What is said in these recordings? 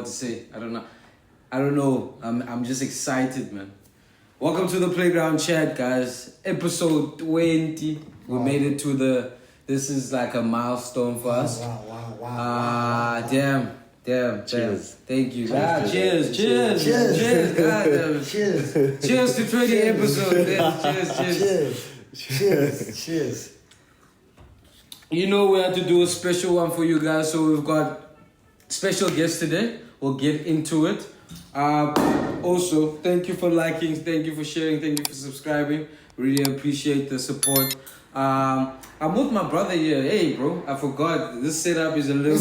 to say. I don't know. I'm just excited, man. Welcome to the Playground Chat, guys. Episode 20. We made it to this is like a milestone for us. Wow. Damn. Cheers. Thank you. Cheers. Cheers. Cheers to 20 episodes. Cheers. You know we had to do a special one for you guys, so we've got special guests today. We'll get into it. Also, thank you for liking, thank you for sharing, thank you for subscribing. Really appreciate the support. I'm with my brother here. Hey, bro, I forgot. This setup is a little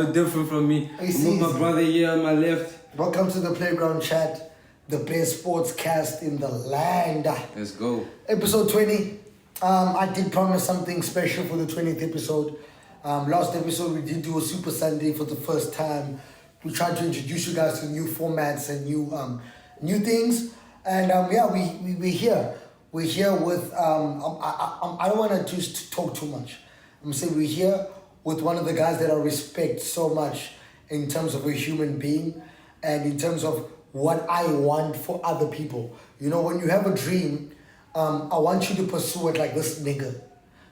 bit different from me. I'm with my brother here on my left. Welcome to the Playground Chat, the best sports cast in the land. Let's go. Episode 20. I did promise something special for the 20th episode. Last episode we did do a Super Sunday for the first time. We tried to introduce you guys to new formats and new things. And we're here. We're here with, I don't want to just talk too much. I'm saying we're here with one of the guys that I respect so much in terms of a human being and in terms of what I want for other people. You know, when you have a dream, I want you to pursue it like this nigga.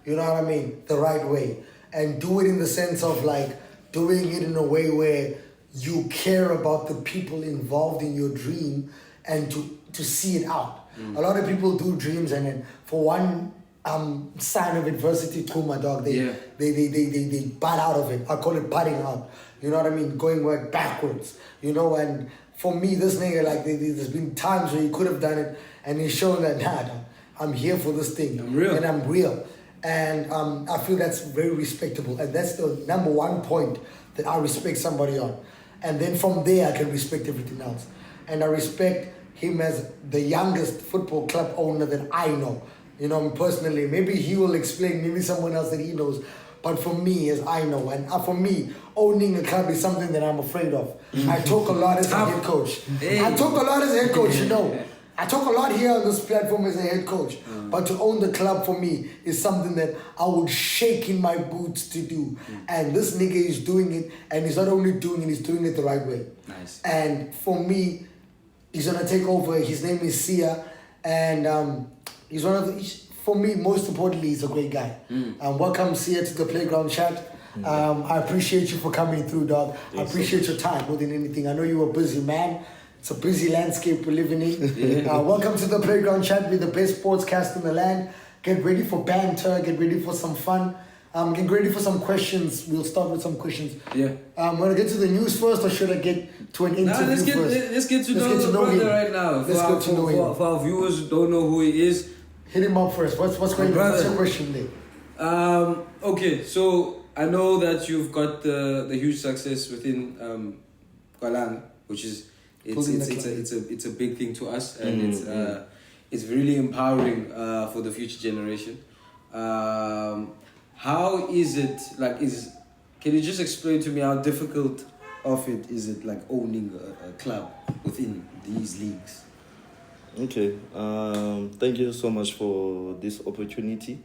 You know what I mean? The right way. And do it in the sense of like doing it in a way where you care about the people involved in your dream and to see it out. A lot of people do dreams and then for one sign of adversity, Chuma, dog, they butt out of it. I call it butting out. You know what I mean? Going backwards. You know, and for me, this nigga, like there's been times where he could have done it and he's shown that, nah, I'm here for this thing. I'm real. And I'm real. And I feel that's very respectable. And that's the number one point that I respect somebody on. And then from there, I can respect everything else. And I respect him as the youngest football club owner that I know. You know, personally. Maybe he will explain, maybe someone else that he knows. But for me, as I know, and for me, owning a club is something that I'm afraid of. I talk a lot as a head coach. I talk a lot as a head coach, you know. I talk a lot here on this platform as a head coach. But to own the club for me is something that I would shake in my boots to do. And this nigga is doing it, and he's not only doing it, he's doing it the right way. Nice. And for me, he's gonna take over. His name is Sia, and he's one of the. For me, most importantly, he's a great guy. Welcome, Sia, to the Playground Chat. I appreciate you for coming through, dog. I appreciate your time more than anything. I know you're a busy man. It's a busy landscape we're living in. Welcome to the Playground Chat with the best sportscast in the land. Get ready for banter. Get ready for some fun. Get ready for some questions. We'll start with some questions. Want to get to the news first, or should I get to an interview first? Let's get to know the brother right now. Let's get to know him. For our viewers who don't know who he is, hit him up first. What's going on? What's your question there? Okay, so I know that you've got the huge success within Kuala, which is it's a big thing to us, and it's really empowering for the future generation. How is it like? Can you just explain to me how difficult of it is it like owning a club within these leagues? Okay, thank you so much for this opportunity.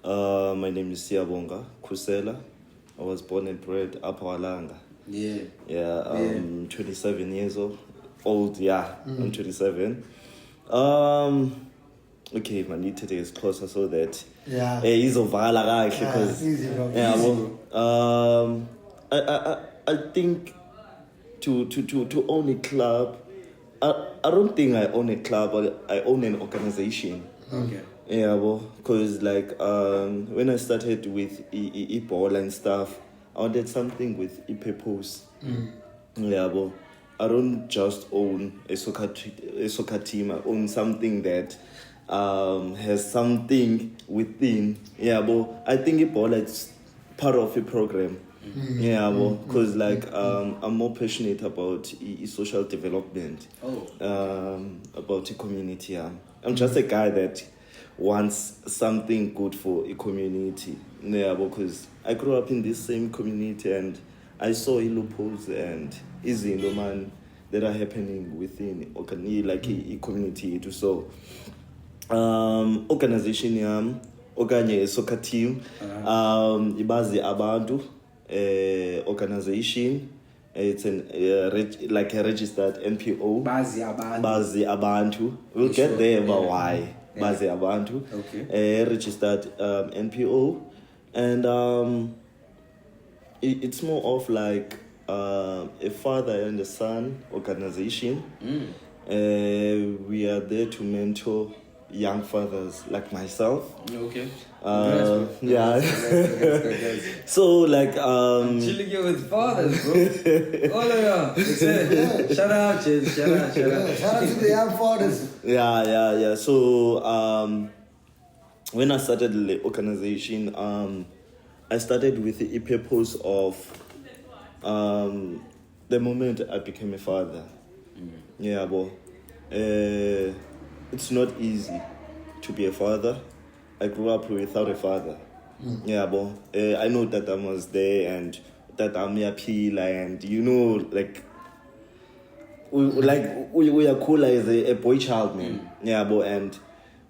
My name is Siyabonga Khusela. I was born and bred up Walanga. 27 years old. I'm 27. Okay, my need today is closer so that he's ovala kahle because I think to own a club, I don't think I own a club, but I own an organization. Okay. Yeah, well, because like when I started with e-ball and stuff, I wanted something with e-purpose. Yeah, well, I don't just own a soccer team. I own something that has something within. Yeah, but I think e-ball is part of a program. Yeah, well, because like I'm more passionate about social development. About a community. I'm just a guy that wants something good for a community. Yeah, because I grew up in this same community and I saw loopholes and izinto man that are happening within like a community. So organization yam okanye soccer team Bazi Abantu organization It's like a registered NPO. Bazi Abantu. We'll get there about why. Yeah. Bazi Abantu. Okay. Registered NPO. And it's more of like a father and a son organization. We are there to mentor young fathers like myself. Okay. Yeah. That's So like chilling here with fathers, bro. All of y'all. Shout out, Gents. Shout out. Shout out to the young fathers. Yeah. So when I started the organization, I started with the purpose of the moment I became a father. Yeah, but it's not easy to be a father. I grew up without a father. Yeah, but I know that I was there and that I'm a pillar, and like we are cool as a boy child, man. Yeah, but and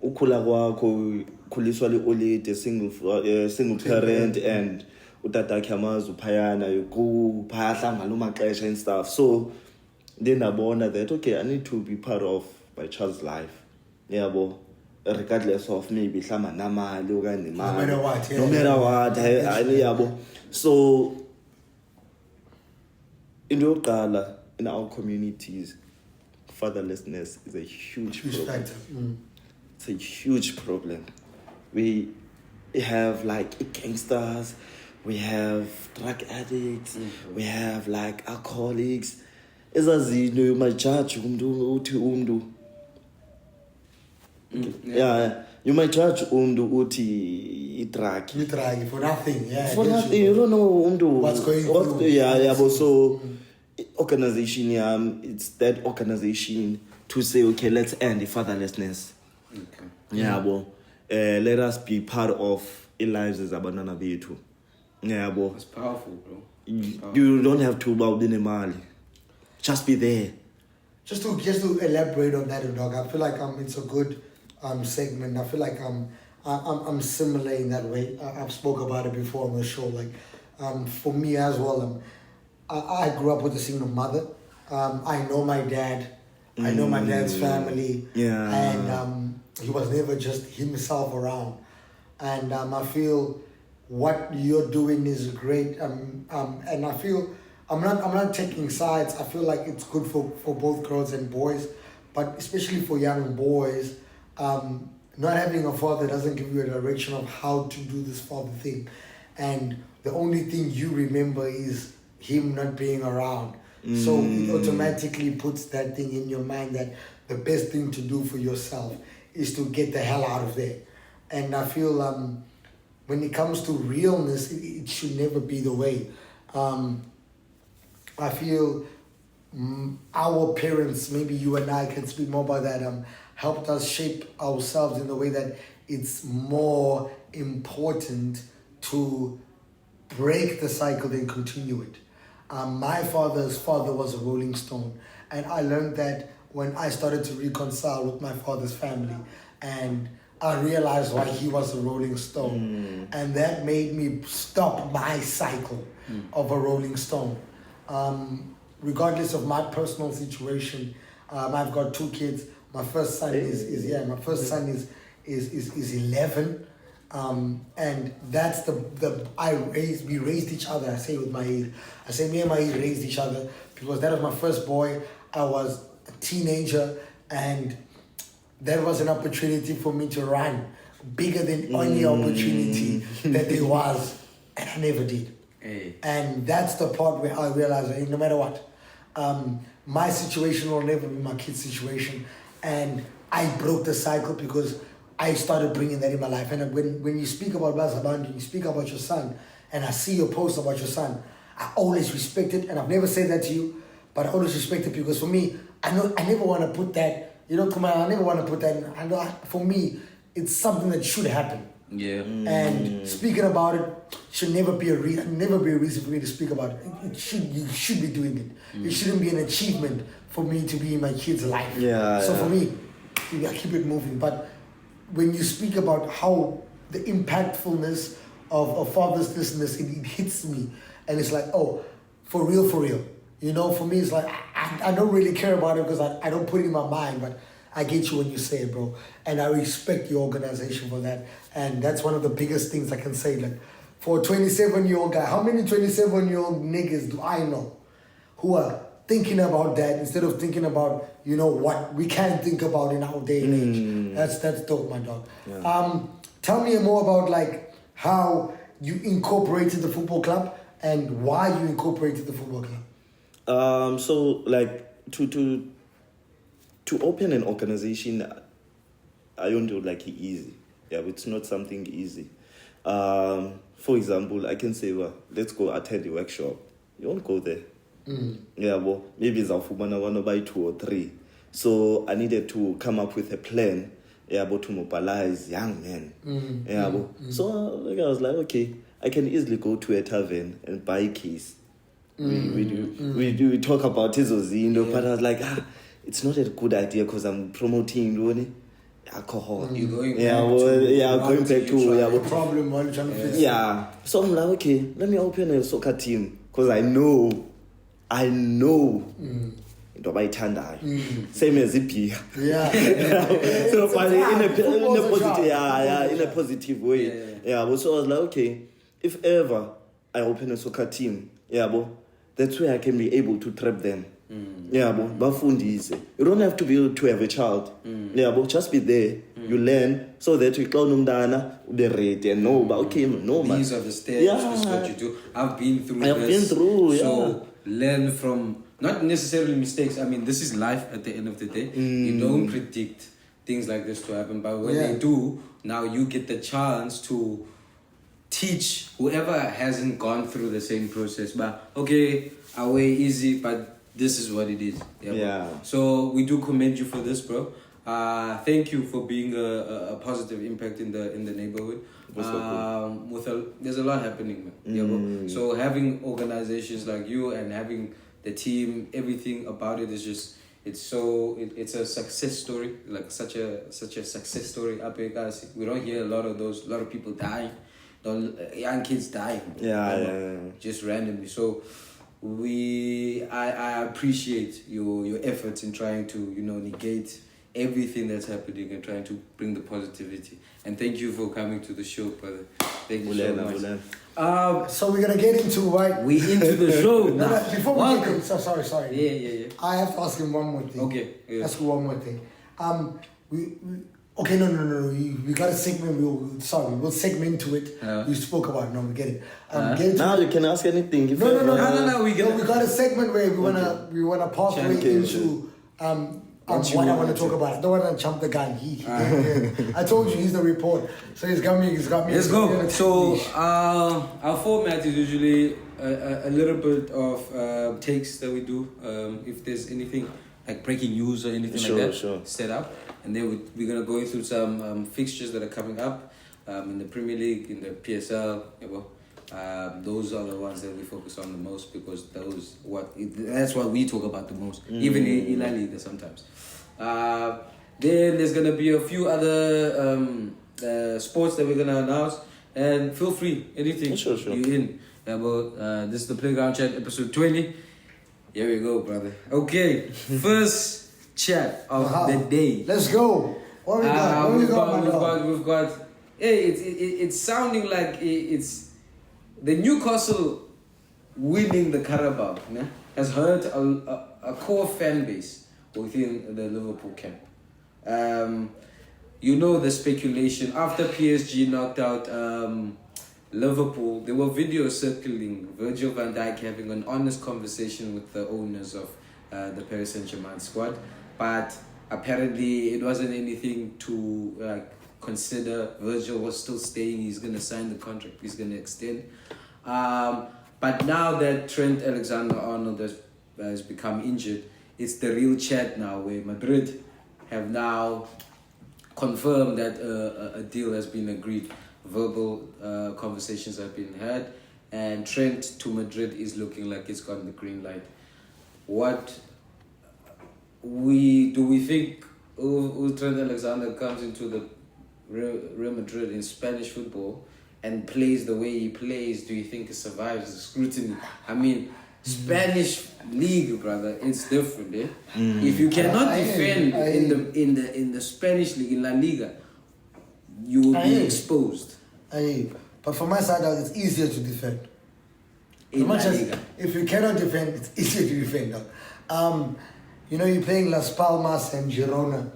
ukula kwakho khuliswa liolide single parent and utata kyamazu phayana phahla ngaloma maxesha and stuff. So then I born that okay, I need to be part of my child's life. Yeah, but regardless of maybe no matter what, so in our communities, fatherlessness is a huge problem. It's a huge problem. We have like gangsters, we have drug addicts, we have like alcoholics. You might judge yeah, you might judge uti drug for nothing. Yeah, for nothing. You don't know what's going on. Yeah. But so organization, it's that organization to say okay, let's end the fatherlessness. Okay. Yeah, but let us be part of our lives as abantwana bethu. Yeah, but it's powerful, bro. You don't have to bow in Mali. Just be there. Just to elaborate on that, dog. I feel like it's a good segment. I feel like I'm similar in that way. I've spoke about it before on the show. Like for me as well, I grew up with a single mother. I know my dad. I know my dad's family. Yeah. And he was never just himself around. And I feel what you're doing is great. And I feel I'm not taking sides. I feel like it's good for both girls and boys, but especially for young boys, not having a father doesn't give you a direction of how to do this father thing. And the only thing you remember is him not being around. So it automatically puts that thing in your mind that the best thing to do for yourself is to get the hell out of there. And I feel when it comes to realness, it should never be the way. I feel our parents, maybe you and I can speak more about that, helped us shape ourselves in the way that it's more important to break the cycle than continue it. My father's father was a Rolling Stone, and I learned that when I started to reconcile with my father's family, and I realized why he was a Rolling Stone, and that made me stop my cycle of a Rolling Stone. Regardless of my personal situation, I've got 2 kids. My first son is 11. And that's we raised each other. I say with my age. I say me and my age raised each other because that was my first boy. I was a teenager, and that was an opportunity for me to run bigger than any opportunity that there was, and I never did. Hey. And that's the part where I realized that no matter what, my situation will never be my kid's situation, and I broke the cycle because I started bringing that in my life. And when you speak about Bazi Abantu, you speak about your son, and I see your post about your son, I always respect it, and I've never said that to you, but I always respect it because for me, I never want to put that, Kuma, I never want to put that in. For me, it's something that should happen. Yeah. And speaking about it should never be a reason for me to speak about it. You should be doing it. It shouldn't be an achievement for me to be in my kid's life. So for me, I keep it moving. But when you speak about how the impactfulness of fatherlessness, it hits me, and it's like, oh, for real, You know, for me, it's like, I don't really care about it because I don't put it in my mind, but I get you when you say it, bro. And I respect your organization for that. And that's one of the biggest things I can say. Like, for a 27-year-old guy, how many 27-year-old niggas do I know who are thinking about that instead of thinking about, you know, what we can think about in our day and age? That's dope, my dog. Yeah. Tell me more about, like, how you incorporated the football club and why you incorporated the football club. So like to open an organization, I don't do like easy. Yeah, it's not something easy. For example, I can say, well, let's go attend a workshop. You won't go there. Yeah, well, maybe it's want to buy 2 or 3. So I needed to come up with a plan. Yeah, but to mobilize young men. So like, I was like, okay, I can easily go to a tavern and buy keys. We talk about Tizozindo, but I was like, it's not a good idea because I'm promoting alcohol. You're going going back to the problem while trying to fix it. Yeah. So I'm like, okay, let me open a soccer team because I know into bayithandayo. Same as beer. Yeah. So but in a positive way. Yeah. So I was like, okay, if ever I open a soccer team, that's where I can be able to trap them. Bafundise. You don't have to be able to have a child. Just be there. You learn so that you can be ready and know. But okay, no man. These are the steps. This is what you do. I've been through. So learn from not necessarily mistakes. I mean, this is life at the end of the day. You don't predict things like this to happen, but when they do, now you get the chance to teach whoever hasn't gone through the same process. But okay, away easy, but this is what it is. So we do commend you for this, bro. Thank you for being a positive impact in the neighborhood. There's a lot happening, man. Bro. So having organizations like you and having the team, everything about it is just it's a success story, like such a success story up here, guys. We don't hear a lot of people dying, young kids dying, just randomly. So I appreciate your efforts in trying to negate everything that's happening and trying to bring the positivity. And thank you for coming to the show, brother. Thank you so much. So we're gonna get into we into the show now. No, before we get into, sorry. Yeah. I have to ask him one more thing. Okay. Yeah. Ask you one more thing. Okay, no. We got a segment. We'll segment to it. You spoke about it. No, we get it. Now you can ask anything. No. We got a segment where we wanna pathway into what I want to talk about. I don't want to jump the gun. I told you he's the report, so he's got me. Let's go. So our format is usually a little bit of takes that we do. If there's anything like breaking news or anything like that, set up, and then we're gonna go through some fixtures that are coming up in the Premier League, in the PSL. Those are the ones that we focus on the most because that's what we talk about the most, even in La Liga sometimes. Then there's gonna be a few other sports that we're gonna announce, and feel free, anything you're in. This is the Playground Chat episode 20. Here we go, brother. Okay, first chat of the day. Let's go. What we got? We've got. Hey, it's sounding like it's the Newcastle winning the Carabao has hurt a core fan base within the Liverpool camp. The speculation after PSG knocked out Liverpool, there were videos circling Virgil van Dijk having an honest conversation with the owners of the Paris Saint-Germain squad, but apparently it wasn't anything to consider. Virgil was still staying. He's going to sign the contract. He's going to extend. But now that Trent Alexander-Arnold has become injured, it's the real chat now where Madrid have now confirmed that a deal has been agreed. Verbal conversations have been had, and Trent to Madrid is looking like it's gotten the green light. What we think Trent Alexander comes into the Real Madrid in Spanish football and plays the way he plays? Do you think it survives the scrutiny? I mean, Spanish league, brother, it's different, eh? If you cannot defend in the Spanish league, in La Liga, you will be exposed. But from my side, it's easier to defend. In La Liga. If you cannot defend, it's easier to defend. You know, you're playing Las Palmas and Girona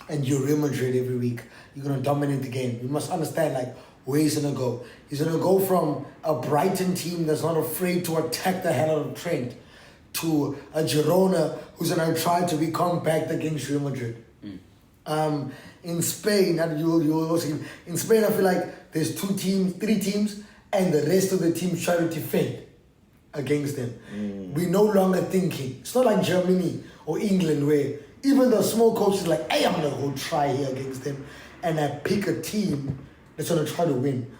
and you're Real Madrid every week. You're going to dominate the game. You must understand, like, where he's going to go. He's going to go from a Brighton team that's not afraid to attack the hell out of Trent to a Girona who's going to try to be compact against Real Madrid. In Spain, in Spain, I feel like there's 3 teams, and the rest of the teams try to defend against them. We're no longer thinking. It's not like Germany or England where even the small coach is like, hey, I'm going to go try here against them. And I pick a team that's going to try to win.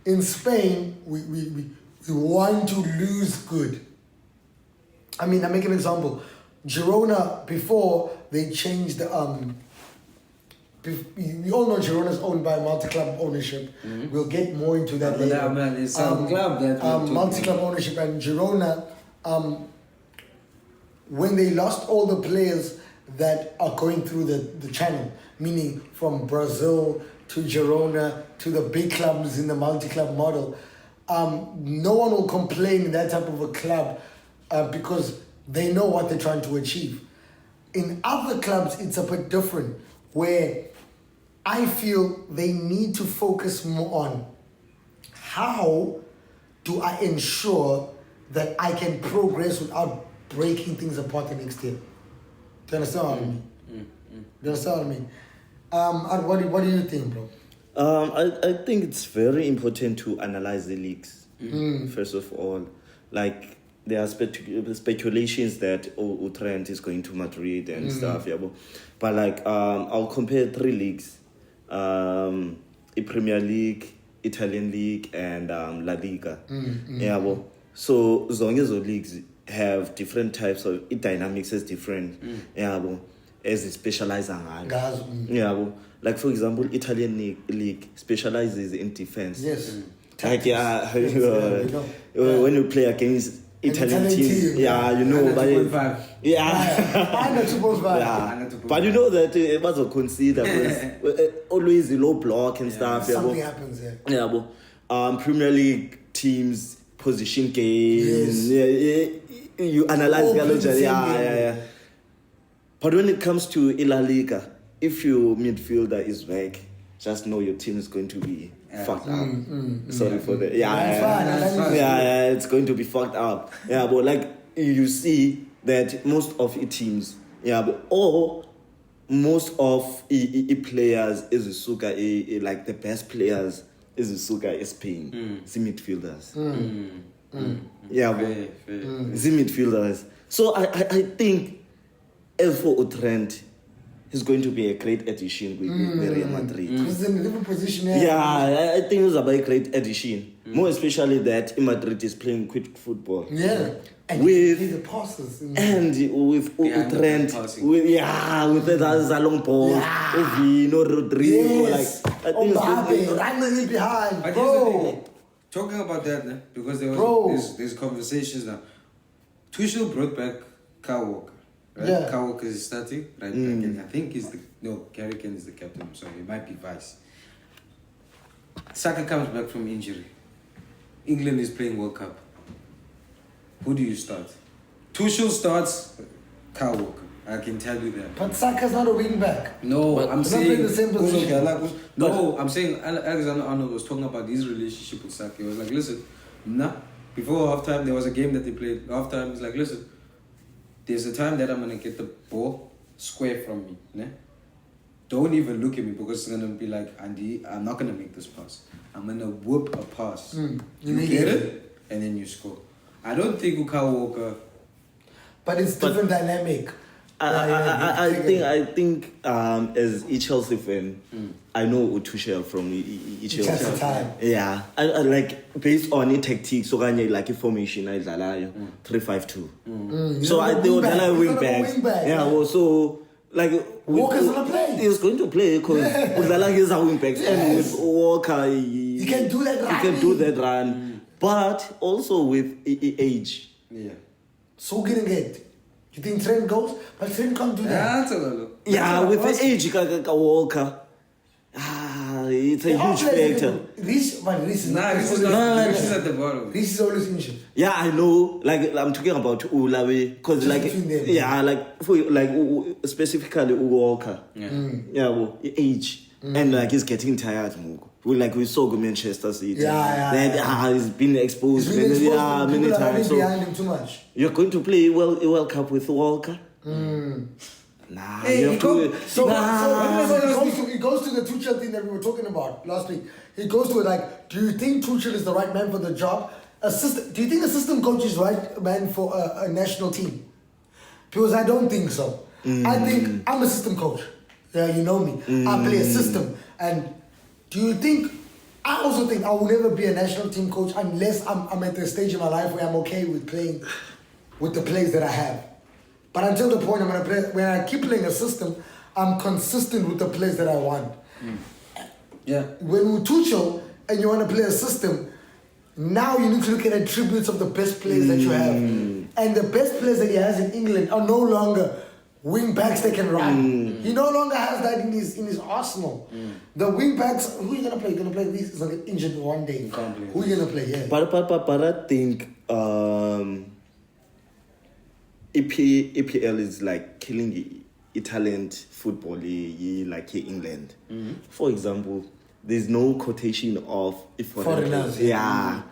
In Spain, we want to lose good. I mean, I make an example. Girona, before they changed the... we all know Girona is owned by multi-club ownership. We'll get more into that later. It's some club that multi-club ownership, and Girona, when they lost all the players that are going through the channel, meaning from Brazil to Girona to the big clubs in the multi-club model, no one will complain in that type of a club because they know what they're trying to achieve. In other clubs, it's a bit different, where I feel they need to focus more on how do I ensure that I can progress without breaking things apart the next year. Do you understand what I mean? Do you understand what I mean? What do you think, bro? I think it's very important to analyze the leagues, first of all. Like, there are speculations that Trent is going to Madrid and stuff, yeah. But like, I'll compare 3 leagues: a Premier League, Italian League, and La Liga. Yeah, so zonke those leagues have different types of dynamics is different. Yeah, as it specializes on. Yeah, like for example, Italian League specializes in defense. Yes. Like when you play against Italian team, yeah, you know, but but you know that it was a consider always a low block and stuff. Something happens there. Yeah, Premier League teams position games. You analyze the But when it comes to La Liga, if your midfielder is back, just know your team is going to be fucked up. Sorry for that. It's going to be fucked up. Yeah, but like you see that most of the teams, or most of the players is Suka, like the best players is Suka Spain, the midfielders. The midfielders. So I think as for Trent, he's going to be a great addition with Real Madrid. He's in a different position. I think he's a very great addition. More especially that Madrid is playing quick football. Yeah. And with the passes. And with Trent. With the long ball. Vino, Rodrigo. Yes. Like, I think Mbappe running behind. But here's the thing, talking about that, because there's conversations now. Tuchel brought back Kyle Walker. Right? Yeah. Kyle Walker is starting right back, and I think Gary Kane is the captain. I'm sorry, it might be vice. Saka comes back from injury. England is playing World Cup. Who do you start? Tuchel starts Kyle Walker. I can tell you that. But Saka's not a wing back. No, but I'm saying the same position. I'm saying Alexander Arnold was talking about his relationship with Saka. He was like, listen, before halftime there was a game that they played. Halftime he's like, listen, there's a time that I'm gonna get the ball square from me. Né? Don't even look at me because it's gonna be like, Andy, I'm not gonna make this pass. I'm gonna whoop a pass. You get it, and then you score. I don't think Kyle Walker. But it's different dynamic. I think as a Chelsea fan, I know Tuchel from Chelsea. Time. Yeah, I like based on the tactics, so like a formation, 3-5-2. So I think I wing back. Yeah, well, so like Walker's gonna play. He's going to play because he's a wing back, and with Walker, he can do that run. But also with age. Yeah. So getting it. You think Trent goes? But Trent can't do that. That's a little. Yeah, with the age, Walker. It's a huge factor. Reese is Nah, not. this is at the bottom. Reese is always injured. Yeah, I know. Like I'm talking about Ulawe, because like between them. yeah, like for like specifically Walker. Yeah. Yeah, well, age and like he's getting tired. We saw Manchester City. Yeah. He's been exposed. He's been exposed. Many People are times. So behind him too much. you're going to play World Cup with Walker? Nah, Hey, you have to. So it goes to the Tuchel thing that we were talking about last week. It goes to it like, do you think Tuchel is the right man for the job? Do you think a system coach is right man for a national team? Because I don't think so. I think I'm a system coach. Yeah, you know me. I play a system. And do you think? I also think I will never be a national team coach unless I'm at the stage in my life where I'm okay with playing with the players that I have. But until the point I'm gonna play, when I keep playing a system, I'm consistent with the players that I want. Yeah. When we Tuchel and you want to play a system, now you need to look at attributes of the best players that you have. And the best players that he has in England are no longer wing backs that can run. He no longer has that in his arsenal. The wing backs, who are you gonna play? You're gonna play these is like injured one day. Who are you gonna play? Yeah. But I think EPL is like killing Italian football like England. For example, there's no quotation of foreigners. Yeah.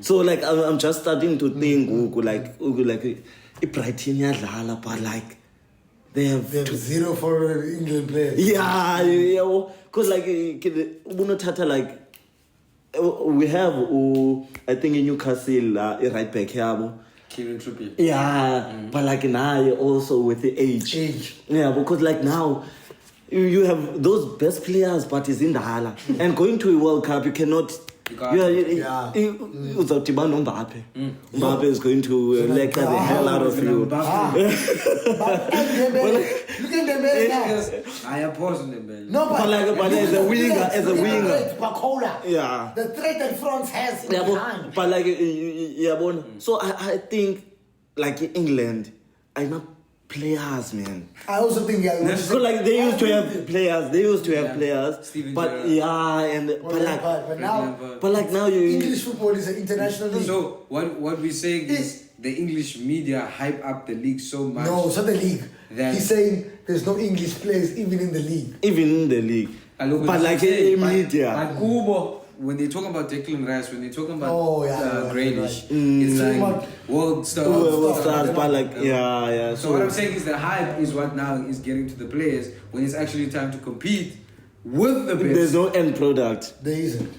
So like I'm just starting to think like Brighton yadlala, but like they have zero for England players. Yeah, because like like we have I think in Newcastle right back here. Yeah, but like now also with the age. Yeah, because like now you have those best players, but it's in the hala. And going to a World Cup, you cannot. Mbappe is going to lecture the hell out of you. Look at the man now. I oppose them. No, but as a winger, yeah. The threat that France has in behind. But like, so I think like England, I'm not players, man. I also think so like they used to have players. Steven but Gerrard. Yeah, and but like now you English football is an international league. So what we're saying is the English media hype up the league so much. No, it's not the league. He's saying there's no English players even in the league. But like in media. Like Hugo, when they talk about Declan Rice, when they talk about Grealish, right. it's like world stars. But like yeah. So what I'm saying is the hype is what now is getting to the players when it's actually time to compete with the best. There's no end product. There isn't.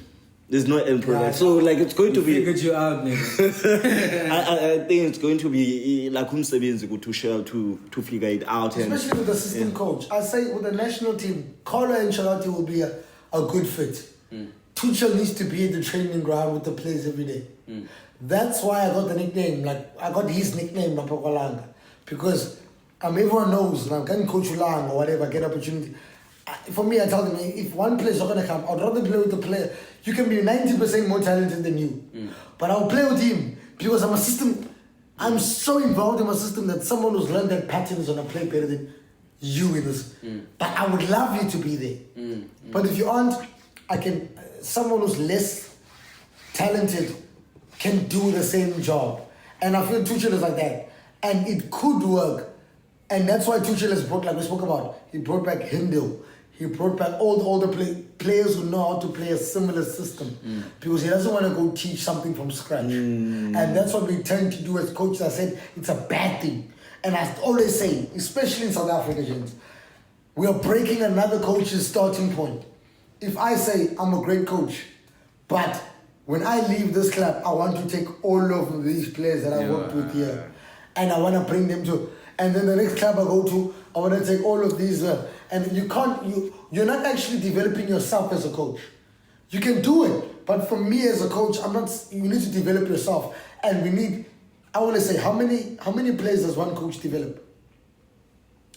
There's no end product. So like it's going to be. Figured you out, nigga. I think it's going to be like Tuchel to figure it out. Especially with the assistant coach. I say with the national team, Kobbie and Charlotte will be a good fit. Tuchel needs to be at the training ground with the players every day. That's why I got the nickname. Like I got his nickname, Napokalanga, because everyone knows. I'm getting Coach Ulang or whatever, get opportunity. For me, I tell them if one player is not gonna come, I'd rather play with the player. You can be 90% more talented than you, but I'll play with him because I'm a system. I'm so involved in my system that someone who's learned that pattern is gonna play better than you in this. But I would love you to be there. But if you aren't, someone who's less talented can do the same job. And I feel Tuchel is like that. And it could work. And that's why Tuchel has brought, like we spoke about, he brought back Hindel. He brought back all the players who know how to play a similar system. Because he doesn't want to go teach something from scratch. And that's what we tend to do as coaches. I said, it's a bad thing. And I always say, especially in South Africa, Gents, we are breaking another coach's starting point. If I say I'm a great coach, but when I leave this club, I want to take all of these players that I worked with here, and I want to bring them to, and then the next club I go to, I want to take all of these, and you're not actually developing yourself as a coach. You can do it, but for me as a coach, you need to develop yourself, and I want to say, how many players does one coach develop?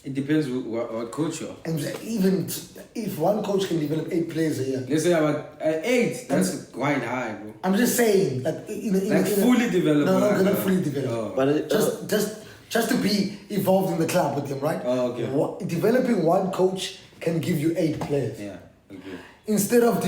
It depends what coach you are. And even if one coach can develop 8 players a year. Let's say about 8, that's quite high, bro. I'm just saying, like fully developed. No, not fully developed. But just just to be involved in the club with them, right? Oh, okay. Developing one coach can give you 8 players. Yeah, okay. Instead of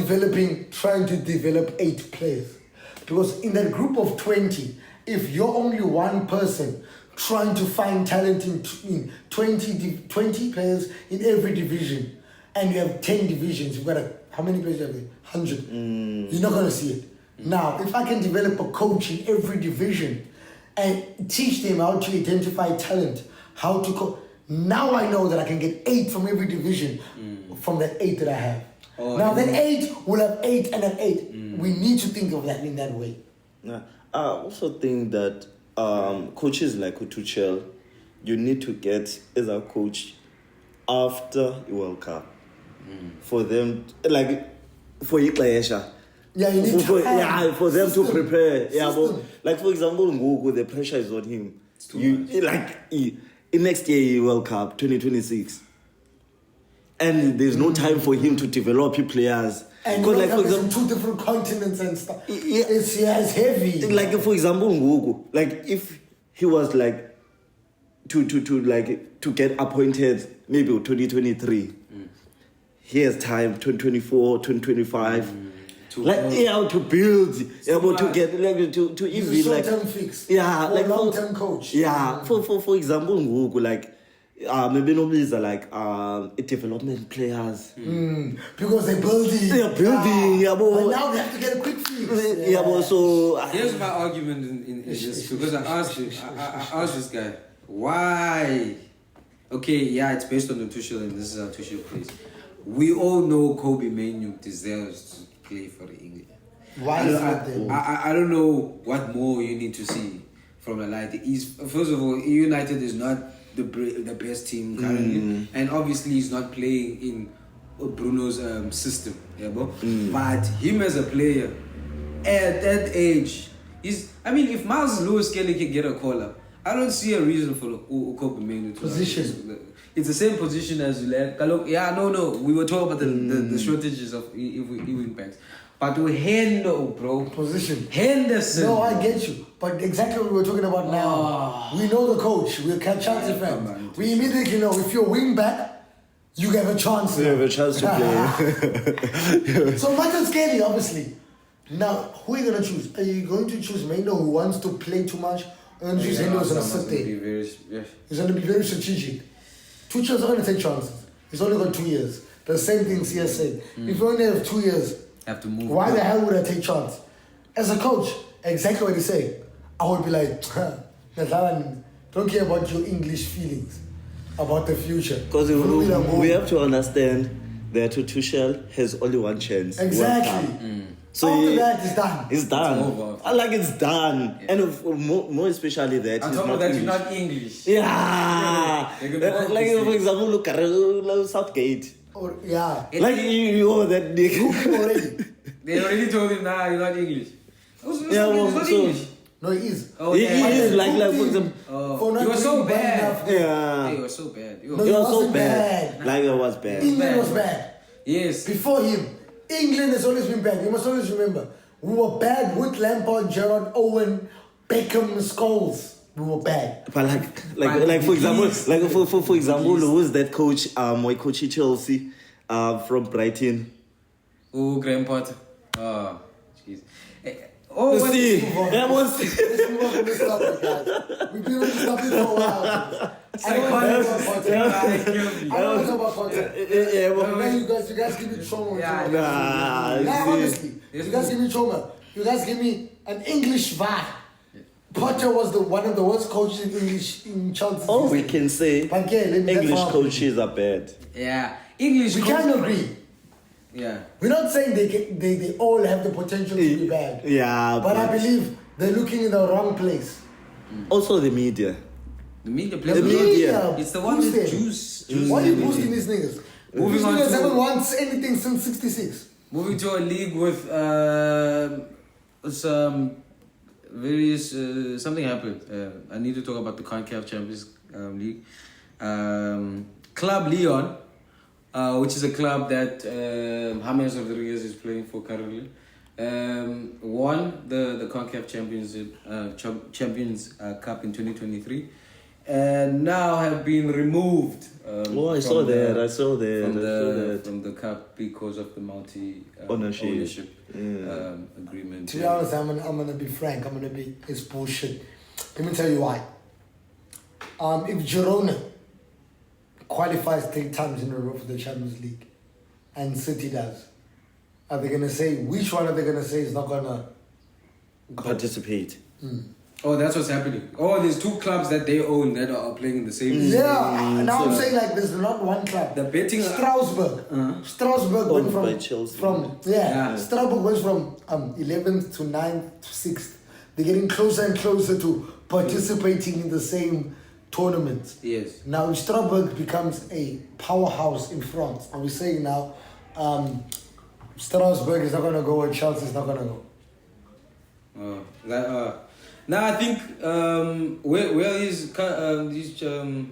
trying to develop 8 players. Because in that group of 20, if you're only one person trying to find talent in 20 players in every division, and you have 10 divisions, you've got how many players do you have there? 100. You're not going to see it. Now, if I can develop a coach in every division and teach them how to identify talent, how to now I know that I can get 8 from every division from that 8 that I have. Oh, now that 8 will have 8 and an 8. We need to think of that in that way. Yeah. I also think that coaches like Tuchel, you need to get as a coach after the World Cup for them, like for Iklayesha. Yeah, you need for them to prepare. Yeah, System. but like for example, Hugo, the pressure is on him. In next year World Cup 2026, and there's no time for him to develop his players. And because, like, for from example, 2 different continents and stuff. Yeah. It's heavy. Like for example, Hugo, like if he was like to get appointed maybe 2023, he has time 2024, 2025. To build, to get like to even like short-term fix. Yeah, or like long-term coach. Yeah, for example, Hugo, like maybe nobody's like development players. Because they're building. They're building, but now they have to get a quick fix. So here's my argument in this, because I asked this guy why. Okay, yeah, it's based on the Tuchel, and this is how Tuchel plays. We all know Kobbie Mainoo deserves to play for England. Why is that there? I don't know what more you need to see from a light. First of all, United is not the best team currently, and obviously he's not playing in Bruno's system. Yeah, but him as a player at that age, if Miles Lewis Kelly can get a call up, I don't see a reason for Kobbie Mainoo to position. It's the same position as Kalok. Yeah, no. We were talking about the shortages of wing backs. But we handle, bro. Position. Henderson. No, I get you. But exactly what we're talking about now. We know the coach. We're Chelsea fans. We immediately know if you're wing back, you have a chance. You have a chance to play. So Michael Skelly, obviously. Now, who are you going to choose? Are you going to choose Mainoo, who wants to play too much? Or are you going to choose Mainoo, who's going to sit there? He's going to be very strategic. Tuchel's not going to take chances. He's only got 2 years. The same thing Sia said. If you only have 2 years, have to move. Why the hell would I take chance? As a coach, exactly what he said. I would be like, don't care about your English feelings about the future. Because we have to understand that Tuchel has only one chance. Exactly. So after that, it's done. It's done. It's done. Yeah. And more especially that on he's top not of that, English. you're not English. Yeah. Like for example, look at Southgate. Or, yeah. Like you know that dick. already. They already told him, nah, you're not English. He's not so English. No, he is. Oh, he yeah. is like for example. You were so bad. Yeah. You were so bad. No, He was so wasn't bad. bad. Like it was bad. England was bad. Yes. Before him, England has always been bad. You must always remember. We were bad with Lampard, Gerrard, Owen, Beckham, Scholes. We were bad. But like for example, for example, who was that coach? My coach at Chelsea, from Brighton. Oh, Graham Potter. Oh, jeez. See, that was. Let's move on from this topic, guys. We've been on this topic for a while. I don't want to talk about Potter. I don't want to talk about Potter. Now you guys give me trauma. Honestly, you guys give me trauma. You guys give me an English vibe. Potter was one of the worst coaches in English in Chelsea. All we can say, English coaches are bad. Yeah, English. We can't agree. Yeah. We're not saying they all have the potential to be bad. Yeah. But I believe they're looking in the wrong place. Also the media. The media The media. It's the one that juice. Why are you boosting these niggas? These niggas haven't won anything since 66. Moving to a league with some various something happened. I need to talk about the CONCACAF Champions League. Club Leon, which is a club that James Rodriguez is playing for currently, won the CONCACAF Champions Cup in 2023, and now have been removed. I saw that. From the cup because of the multi ownership agreement. To be honest, I'm gonna be frank. It's bullshit. Let me tell you why. If Girona qualifies 3 times in a row for the Champions League, and City does, are they gonna say which one are they gonna say is not gonna participate? Oh, that's what's happening. Oh, there's 2 clubs that they own that are playing in the same league. Yeah, now I'm saying like there's not one club. The betting Strasbourg. Strasbourg went from by Chelsea. Strasbourg went from 11th to 9th to 6th. They're getting closer and closer to participating in the same tournament. Yes. Now if Strasbourg becomes a powerhouse in France, are we saying now Strasbourg is not gonna go and Chelsea is not gonna go? Now I think where is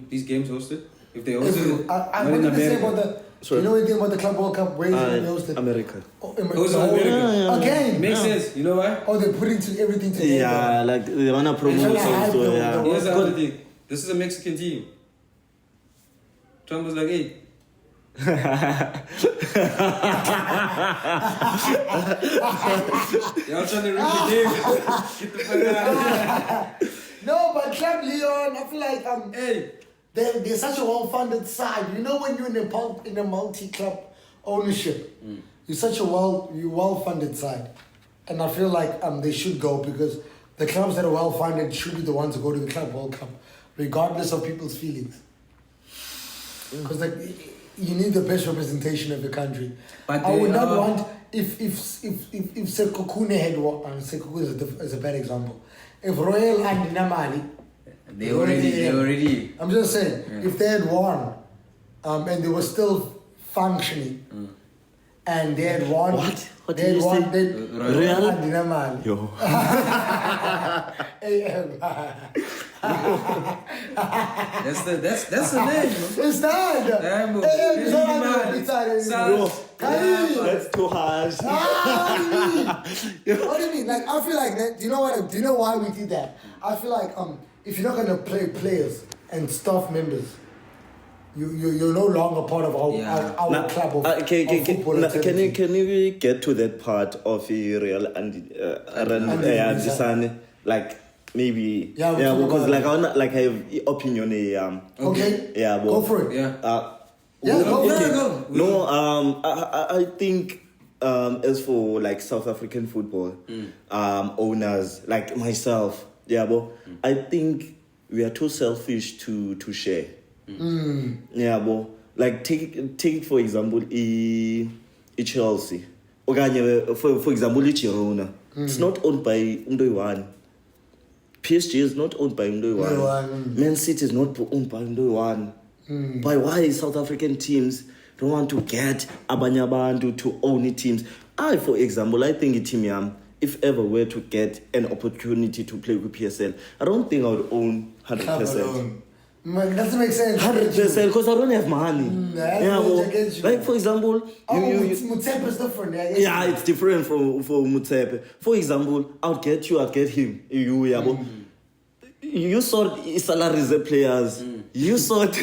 these games hosted? If they hosted it, I wanted to say about the. You know anything about the Club World Cup? Where is it hosted? America. America. Again. Makes sense. You know why? Oh, they're putting everything together. Yeah, like they wanna promote also. Yeah. Here's the other thing. This is a Mexican team. Trump was like, hey. Y'all trying to read the game. Get the fuck out of here. No, but Club Leon, I feel like hey. they're such a well-funded side. You know when you're in a multi-club ownership, you're such a well-funded side, and I feel like they should go because the clubs that are well-funded should be the ones to go to the Club World Cup, regardless of people's feelings. Because you need the best representation of the country. But I would not want if Sekokune had Sekokune is a bad example. If Royal and Namali, they already. I'm just saying, if they had won, and they were still functioning, and they had won. What? What they did you had say? won. Royal and Namali. Yo. That's the name. It's that. That's too harsh. What do you mean? Like I feel like that. Do you know why we did that? I feel like if you're not gonna play players and staff members, you're no longer part of our club of football. Can you get to that part of Real and Disane? Like maybe because like I have opinion. Okay. Yeah. Go for it. Yeah. Go. No. I think as for like South African football owners like myself, I think we are too selfish to share. Like take for example Chelsea. For example Girona. It's not owned by Undoiwan. PSG is not owned by Undoiwan. Man City is not owned by Undoiwan. But why South African teams don't want to get abanye abantu to own teams? For example, I think a team if ever were to get an opportunity to play with PSL, I don't think I would own 100%. Man, doesn't make sense. 100% because I don't have money. Like for example, Mutsepe is different. Yeah, it's different for Mutsepe. For example, I'll get him. You sort salaries of players. You sort.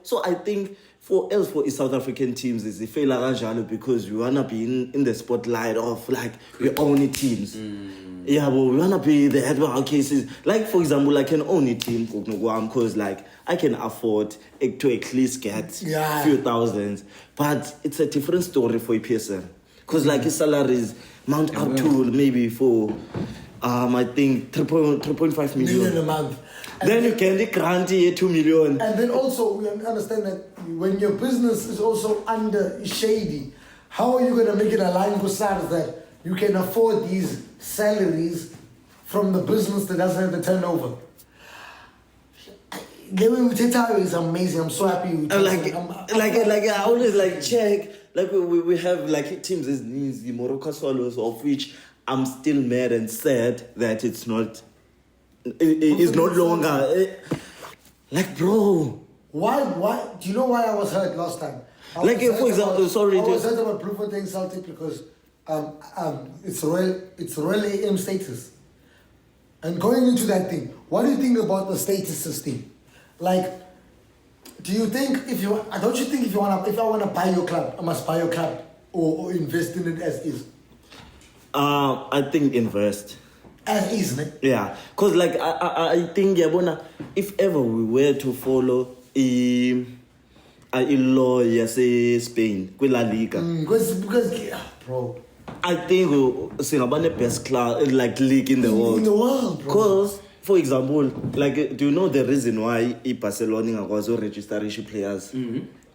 So I think for South African teams is the failure because we wanna be in the spotlight of like we own teams. Yeah, but we wanna be the head of our cases. Like for example, I can own a team because like I can afford to at least get a few thousands. But it's a different story for a PSL. Because like his salaries mount up to maybe for I think 3.5 million a month. And then you can grant 2 million. And then also we understand that when your business is also under shady, how are you gonna make it align with SARS that you can afford these salaries from the business that doesn't have the turnover? The way we take time is amazing. I'm so happy. I always like check. Like we have like teams as the Morocco Swallows, of which I'm still mad and sad that it's not. It's no longer. Like bro. Why? Do you know why I was hurt last time? For example, I was hurt about Blue being Celtic because it's royal AM status. And going into that thing, what do you think about the status system? Like, do you think if I want to buy your club, I must buy your club or invest in it as is? I think invest. As is, man. Yeah, because like I think if ever we were to follow a law, Spain, La Liga. Because bro. I think we're the best class, like league in the world. In the world, bro. Because, for example, like, do you know the reason why Barcelona was registration players?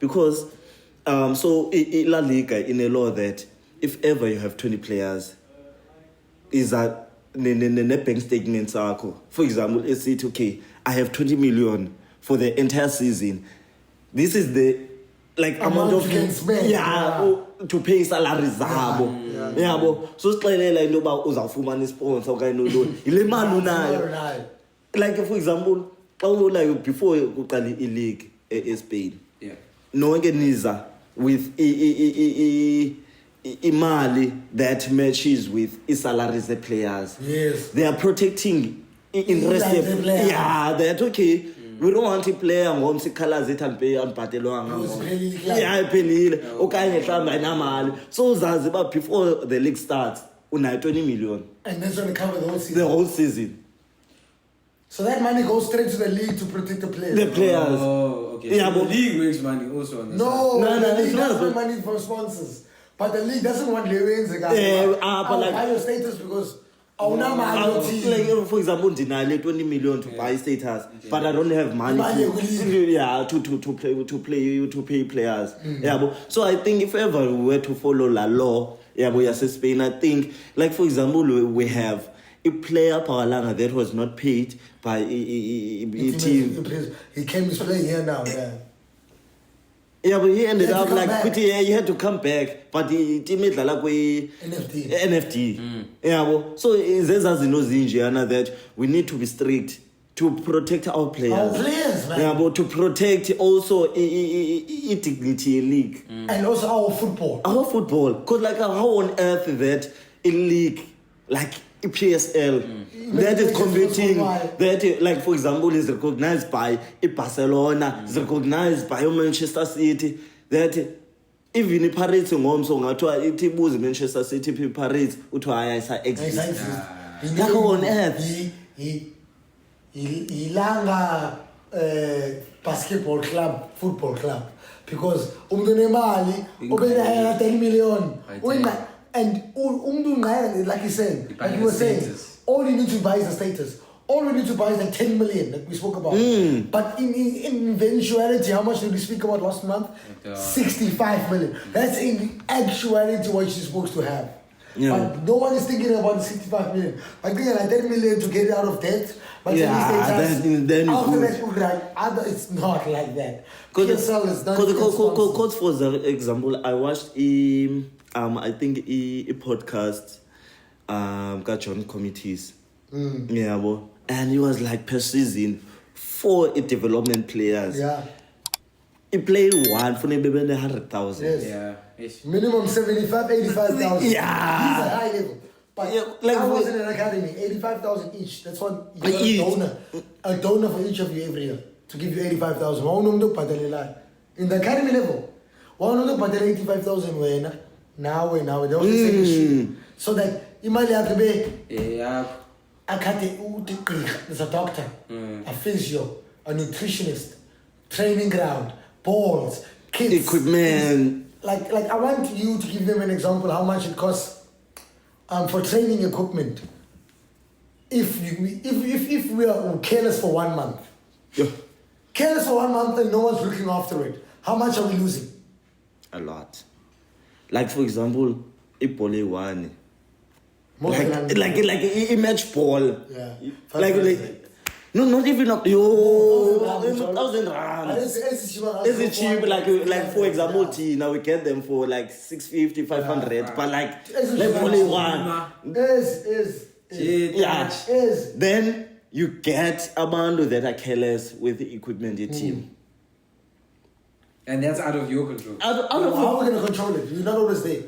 Because, so La Liga in a law that if ever you have 20 players, is that the bank statements are, for example, it's it okay, I have 20 million for the entire season. This is the amount of you can spend, to pay salaries zabo. So sixelela into ba uzawufumana sponsor okanye ile mali unayo. Like for example, like before uqala league eSpain. Yeah. Nonke niza with imali that matches with salaries the players. Yes. They are protecting interest of players. Yeah, that's okay. We don't want to play ngom sikhala zethu andipe anibhatelwanga. Yeah, iphelile. Okanye mhlawumbe ayinamali. So uzazi ba before the league starts unayo 20 million. And that's going to cover the whole season. The whole season. So that money goes straight to the league to protect the players. The players. Oh, okay. Yeah, So but the league makes money also on this. No, the league it's not doesn't good. want money from sponsors. But the league doesn't want Lewins again. Yeah, but I'll like- buy your status because our team. Like for example, deny 20 million to buy status, but I don't have money Money to, will leave. to pay players. Yeah, but so I think if ever we were to follow la law, we are Spain. I think like for example we have a player Pawalanga that was not paid by a team. He came to play here now. Yeah. Yeah, but he ended He had up to come like back. he had to come back, but the team made like NFT. Yeah, well, so there's as that we need to be strict to protect our players. Our players, man. Yeah, but to protect also dignity league. And also our football. Our football, because like how on earth that a league like a PSL that is competing, that like for example is recognized by Barcelona, is recognized by Manchester City, that even in Paris ngomso ngathiwa ibuze Manchester City Paris uthiwa ayisa exit. Like on earth. Ilanga basketball club, football club, because umuntu nemali obena 10 million and umuntu like you said, like you were saying, all you need to buy is the status. All we need to buy is like 10 million that we spoke about. But in eventuality, how much did we speak about last month? 65 million. That's in actuality what you're supposed to have. Yeah. But no one is thinking about the 65 million. I think like 10 million to get it out of debt. But Yeah, then after good. that, it's not like that. PSL is not. Because for example, I watched I think a podcast got John Committees. Yeah, well, and he was like per season for development players. Yeah. He played one for maybe 100,000. Yes. Yeah. It's- Minimum 75, 85,000. Yeah. These are high level. But Yeah, like I was in an academy, 85,000 each. That's what you got Each. a donor for each of you every year to give you 85,000. In the academy level, 85,000 wena. Now they don't say shit. So that imali yakhe be Yeah. there's a doctor, a physio, a nutritionist, training ground, balls, kids, Equipment. Like I want you to give them an example how much it costs for training equipment. If we are careless for 1 month, careless for 1 month and no one's looking after it, how much are we losing? A lot. Like for example, Ipole one. More than Like a match ball. Yeah. Like no, not even up. Yo, 1,000 rand. Is it cheap? Like for example, now we get them for like 650, 500. But like only one. Is. Then you get a bundle that are careless with the equipment, the team. And that's out of your control. Out How of are we going to control it? You're not always there.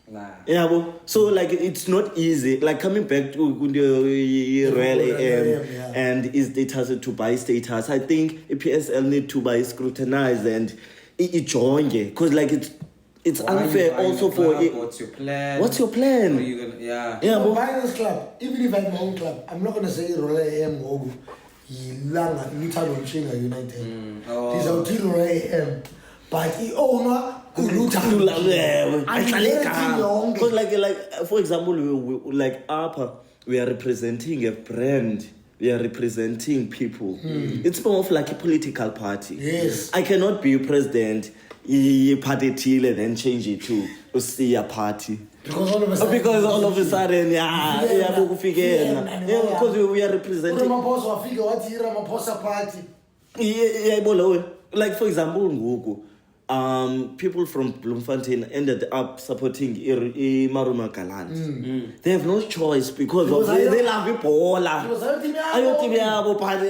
Nah. Yeah, well, so like it's not easy. Like coming back to the Royal AM and his status to buy status, I think PSL need to buy scrutinize and join, because like it's unfair also for it. What's your plan? What's your plan? Are you gonna, yeah. I'm buying this club. Even if I have my own club, I'm not gonna say Royal AM or Luthando Ntshinga United. These are still Royal AM, but the owner. Because like for example, like Upper, we are representing a brand. We are representing people. It's more of like a political party. Yes. I cannot be president, party till and then change it to see a party. Because all of a sudden, because we are representing. Like for example, Hugo. People from Bloemfontein ended up supporting Maruma Galant. They have no choice because of they love Ebola.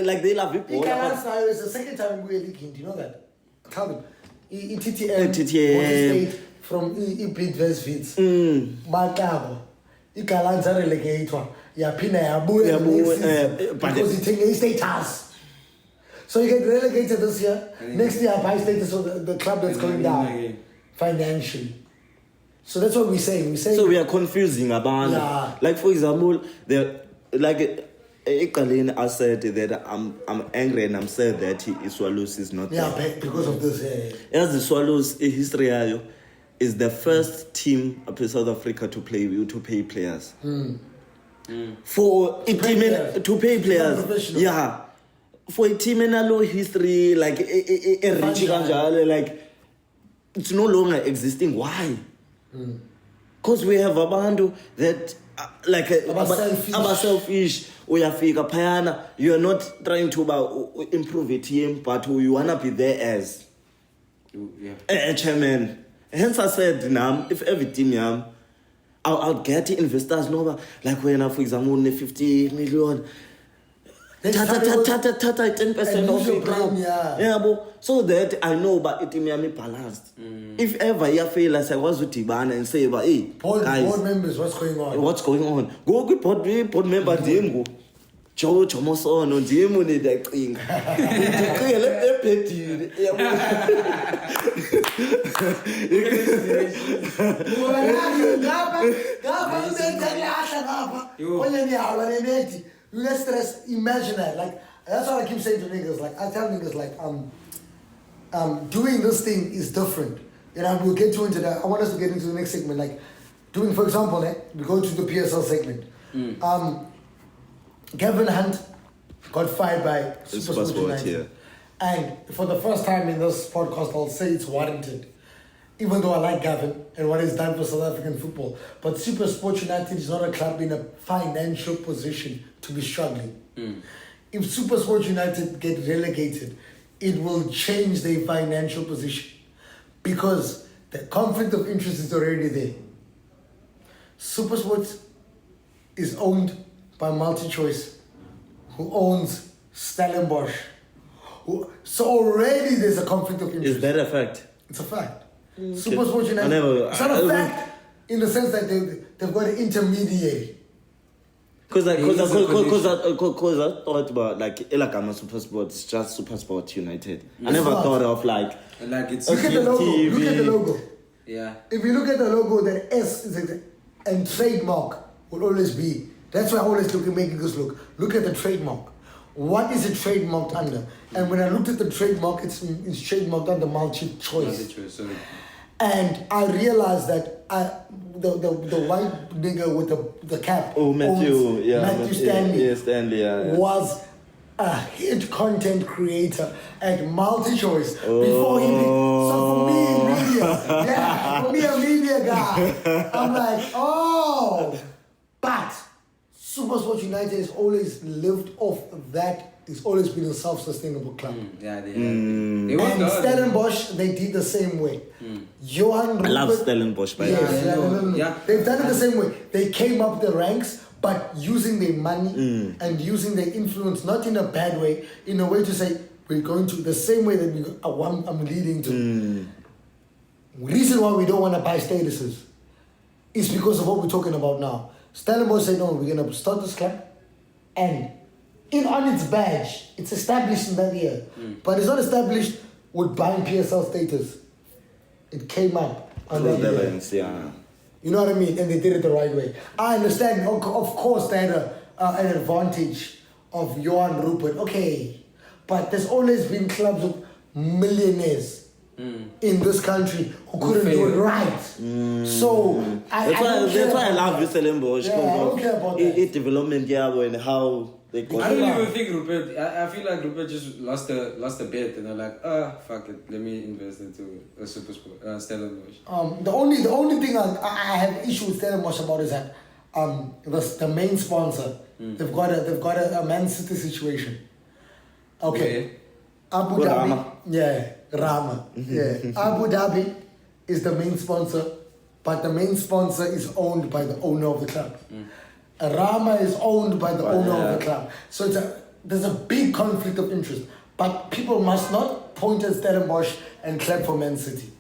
Like they love Ebola. Galants now is the second time we are leaking. Do you know that? Tell them. TTM from beat West Fits. Matabo. Galants are relegated. Because it takes status. So you get relegated this year. Next year, buy status of the club that's going down financially. So that's what we say. So we are confusing about. Yeah. Like for example, Ekalin, I said that I'm angry and I'm sad that Swallows is not there. Because of this. As the Swallows history is the first team up in South Africa to pay players. For a team to pay players. Yeah. For a team in a low history, like like it's no longer existing. Why? Because we have a band that like about selfish. We are figure payana. You are not trying to improve a team, but you wanna be there as a chairman. Hence I said, if every team I'll get investors no, like when for example 50 million. Tata 10% of your brand, so that I know, but it may be balanced. If ever you fail, I say, what's with Tibana and say, but hey, guys, board members, what's going on? Go good board member, Demo. Joe Chomoson or Demo, that thing. Let them pet you. Let's stress, imagine that. Like, that's what I keep saying to niggas. Like, I tell niggas, like, doing this thing is different. And we'll get into that. I want us to get into the next segment. Like, doing, for example, we go to the PSL segment. Gavin Hunt got fired by SuperSport United. Yeah. And for the first time in this podcast, I'll say it's warranted. Even though I like Gavin and what he's done for South African football. But SuperSport United is not a club in a financial position to be struggling. If SuperSport United get relegated, it will change their financial position. Because the conflict of interest is already there. SuperSport is owned by MultiChoice, who owns Stellenbosch. So already there's a conflict of interest. Is that a fact? It's a fact. SuperSport United. It's not a fact in the sense that they've got an intermediary. Because I thought about like Elakama SuperSport, it's just SuperSport United. I never thought of like it's look at the logo. TV. Look at the logo. Yeah. If you look at the logo, the S is and trademark will always be. That's why I always making this look. Look at the trademark. What is it trademarked under? And when I looked at the trademark, it's trademarked under MultiChoice. And I realized that the white nigga with the cap, Matthew Stanley, was a hit content creator at MultiChoice before he. So for me, a media guy, I'm like, but SuperSport United has always lived off that. It's always been a self-sustainable club. They and Stellenbosch, they did the same way. Johan Rupert, I love Stellenbosch, by the way. They've done it the same way. They came up the ranks, but using their money and using their influence, not in a bad way, in a way to say, we're going to, the same way that I'm leading to. Reason why we don't want to buy statuses. is because of what we're talking about now. Stellenbosch said, no, we're going to start this club, and on its badge, it's established in that year, but it's not established with buying PSL status. It came up on that year. Yeah. You know what I mean? And they did it the right way. I understand, of course, they had an advantage of Johan Rupert. Okay, but there's always been clubs with millionaires in this country who couldn't do it right. So that's why I love this Stellenbosch. Yeah, I don't care about that. Development, and how they got. I don't even think Rupert. I feel like Rupert just lost a bet, and they're like, fuck it, let me invest into a super sport, Stellenbosch. The only thing I have issue with Stellenbosch about is that the main sponsor they've got a Man City situation. Okay, Abu Dhabi. Rama. Yeah, Rama. Yeah, Abu Dhabi is the main sponsor, but the main sponsor is owned by the owner of the club. Rama is owned by the owner of the club. So there's a big conflict of interest. But people must not point at Stellenbosch and clap for Man City.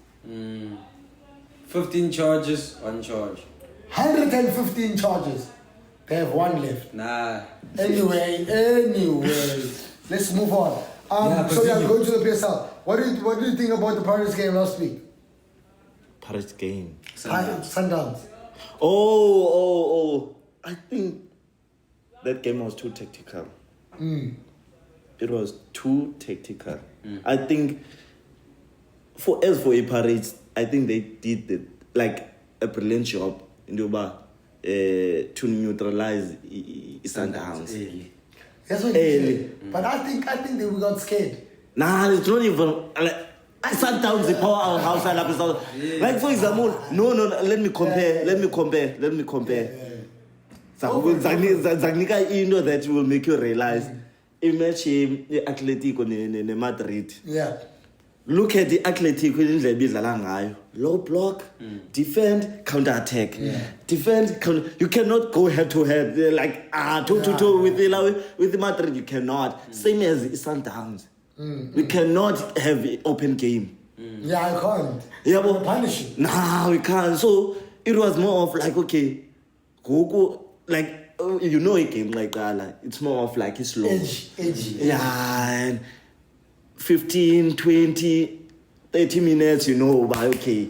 15 charges, one charge. 115 charges. They have one left. Nah. Anyway, let's move on. Going to the PSL. What do you think about the Paris game last week? Paris game. Sundowns. Oh. I think that game was too tactical. It was too tactical. I think for Paris, I think they did a brilliant job in to neutralize Sundowns. That's what you said. But I think they got scared. Nah, it's not even Sundowns the powerhouse episode. Like for example, no. Let me compare. Zagnika, you know that will make you realize. Imagine the Atletico in Madrid. Yeah. Look at the Atletico in the low block, defend, counter attack. Defend, counter. You cannot go head to head like toe to toe with the Madrid. You cannot. Same as Sundowns. We cannot have an open game. Yeah, I can't. Yeah, but punish it. Nah, we can't. So it was more of like, okay, go. Like, you know, a game like that, it's more of like it's slow. Edgy. Yeah, and 15, 20, 30 minutes, but okay.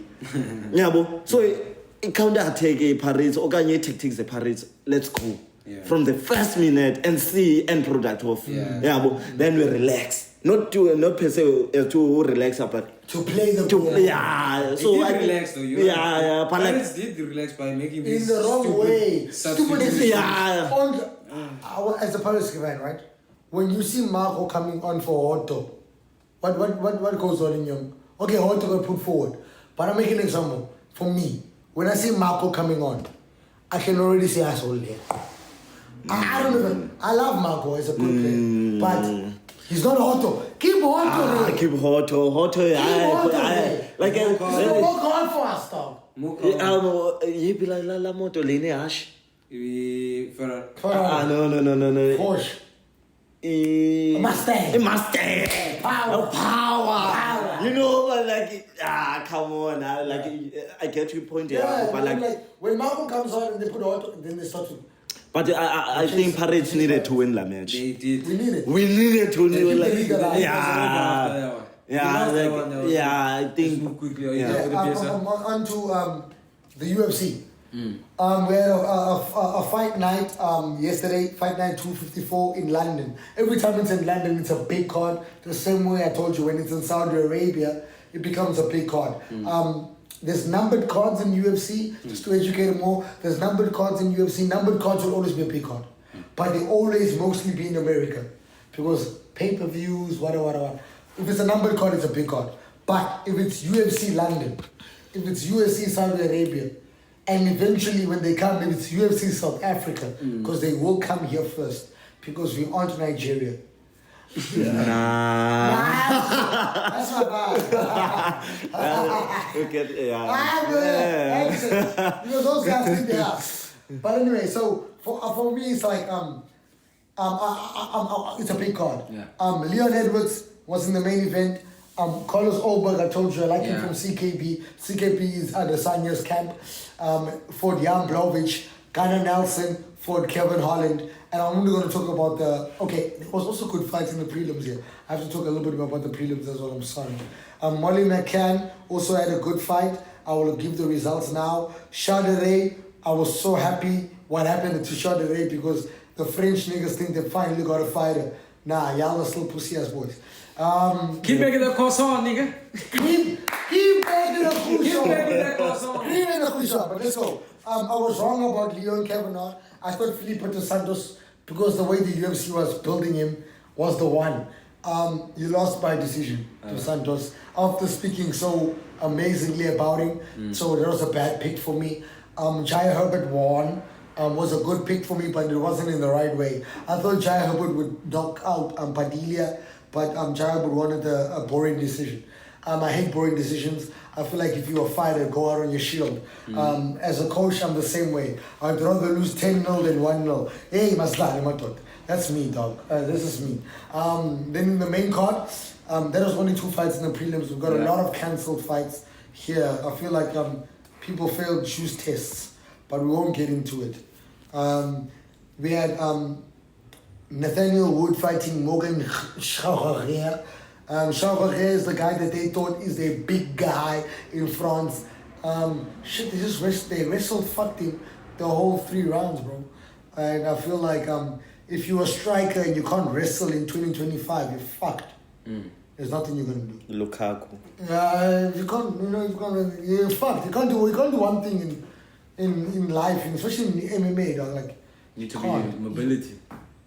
Yeah, but so it counter attack Paris, organize tactics the Paris, let's go. Yeah. From the first minute and see end product of. Yeah, but then we relax. Not per se to relax, but to play the ball. Yeah, so I relax though. Yeah, but Paris did relax by making in the wrong way. Stupid. Yeah. As a Paris fan, right? When you see Marco coming on for Otto, what goes on in you? Okay, Otto got put forward, but I'm making an example. For me, when I see Marco coming on, I can already say asshole there. I don't even. I love Marco as a good player, but. He's not Otto. Keep Otto. Keep Otto. Like work hard for us, dog. La moto lene hash. No. Porsche. Mustang. Power. You know, like come on, I get your point here. Yeah, but like when Marco comes on and they put Otto, then they start to. But I think Paris needed to win that match. They did. We needed to win. I think. Move quickly. On to the UFC. We had a fight night yesterday, fight night 254 in London. Every time it's in London, it's a big card. The same way I told you, when it's in Saudi Arabia, it becomes a big card. There's numbered cards in UFC, just to educate them more. There's numbered cards in UFC. Numbered cards will always be a big card. But they always mostly be in America. Because pay-per-views, whatever. If it's a numbered card, it's a big card. But if it's UFC London, if it's UFC Saudi Arabia, and eventually when they come, if it's UFC South Africa, because they will come here first, because we aren't Nigeria. Nah. That's my bad. Because those guys think they are. But anyway, so for me, it's like it's a big card. Yeah. Leon Edwards was in the main event. Carlos Olberg, I told you, I like him Yeah. from CKB. CKB is at the Sanya's camp. For Jan Blaovic, Gunnar Nelson, for Kevin Holland. And I'm only going to talk about there was also good fights in the prelims here. I have to talk a little bit about the prelims as well, I'm sorry. Molly McCann also had a good fight. I will give the results now. Chardonnay, I was so happy what happened to Chardonnay because the French niggas think they finally got a fighter. Nah, y'all are still pussy ass boys. Keep making that croissant, nigga. Keep making a Keep croissant. making that croissant. Keep making a croissant. But let's go. I was wrong about Leon Kavanaugh. I thought Felipe dos Santos, because the way the UFC was building him, was the one. You lost by decision to Santos after speaking so amazingly about him. So that was a bad pick for me. Jai Herbert won. Was a good pick for me, but it wasn't in the right way. I thought Jai Herbert would knock out Padilla, but Jai Herbert wanted a boring decision. I hate boring decisions. I feel like if you're a fighter, go out on your shield. As a coach, I'm the same way. I'd rather lose 10-0 than 1-0. Hey, Masla, Matot. That's me, dog. This is me. Then in the main card, there was only 2 fights in the prelims. We've got a lot of cancelled fights here. I feel like people failed juice tests, but we won't get into it. We had Nathaniel Wood fighting Morgan Charrier. Charrier is the guy that they thought is the big guy in France. They wrestled fucked him the whole 3 rounds, bro. And I feel like if you're a striker and you can't wrestle in 2025, you're fucked. There's nothing you're gonna do. Lukaku. You can't. You're fucked. You can't do one thing in life, especially in MMA, dog. Like You need to be mobility.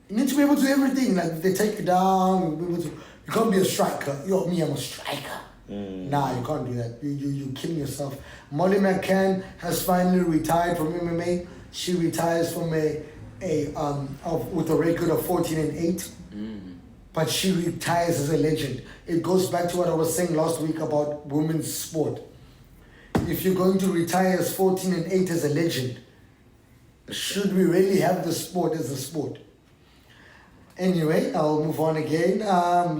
you need to be able to do everything. Like if they take you down, you'll be able to. You can't be a striker. I'm a striker. Nah, you can't do that. You killing yourself. Molly McCann has finally retired from MMA. She retires from with a record of 14-8. But she retires as a legend. It goes back to what I was saying last week about women's sport. If you're going to retire as 14-8 as a legend, should we really have the sport as a sport? Anyway, I'll move on again.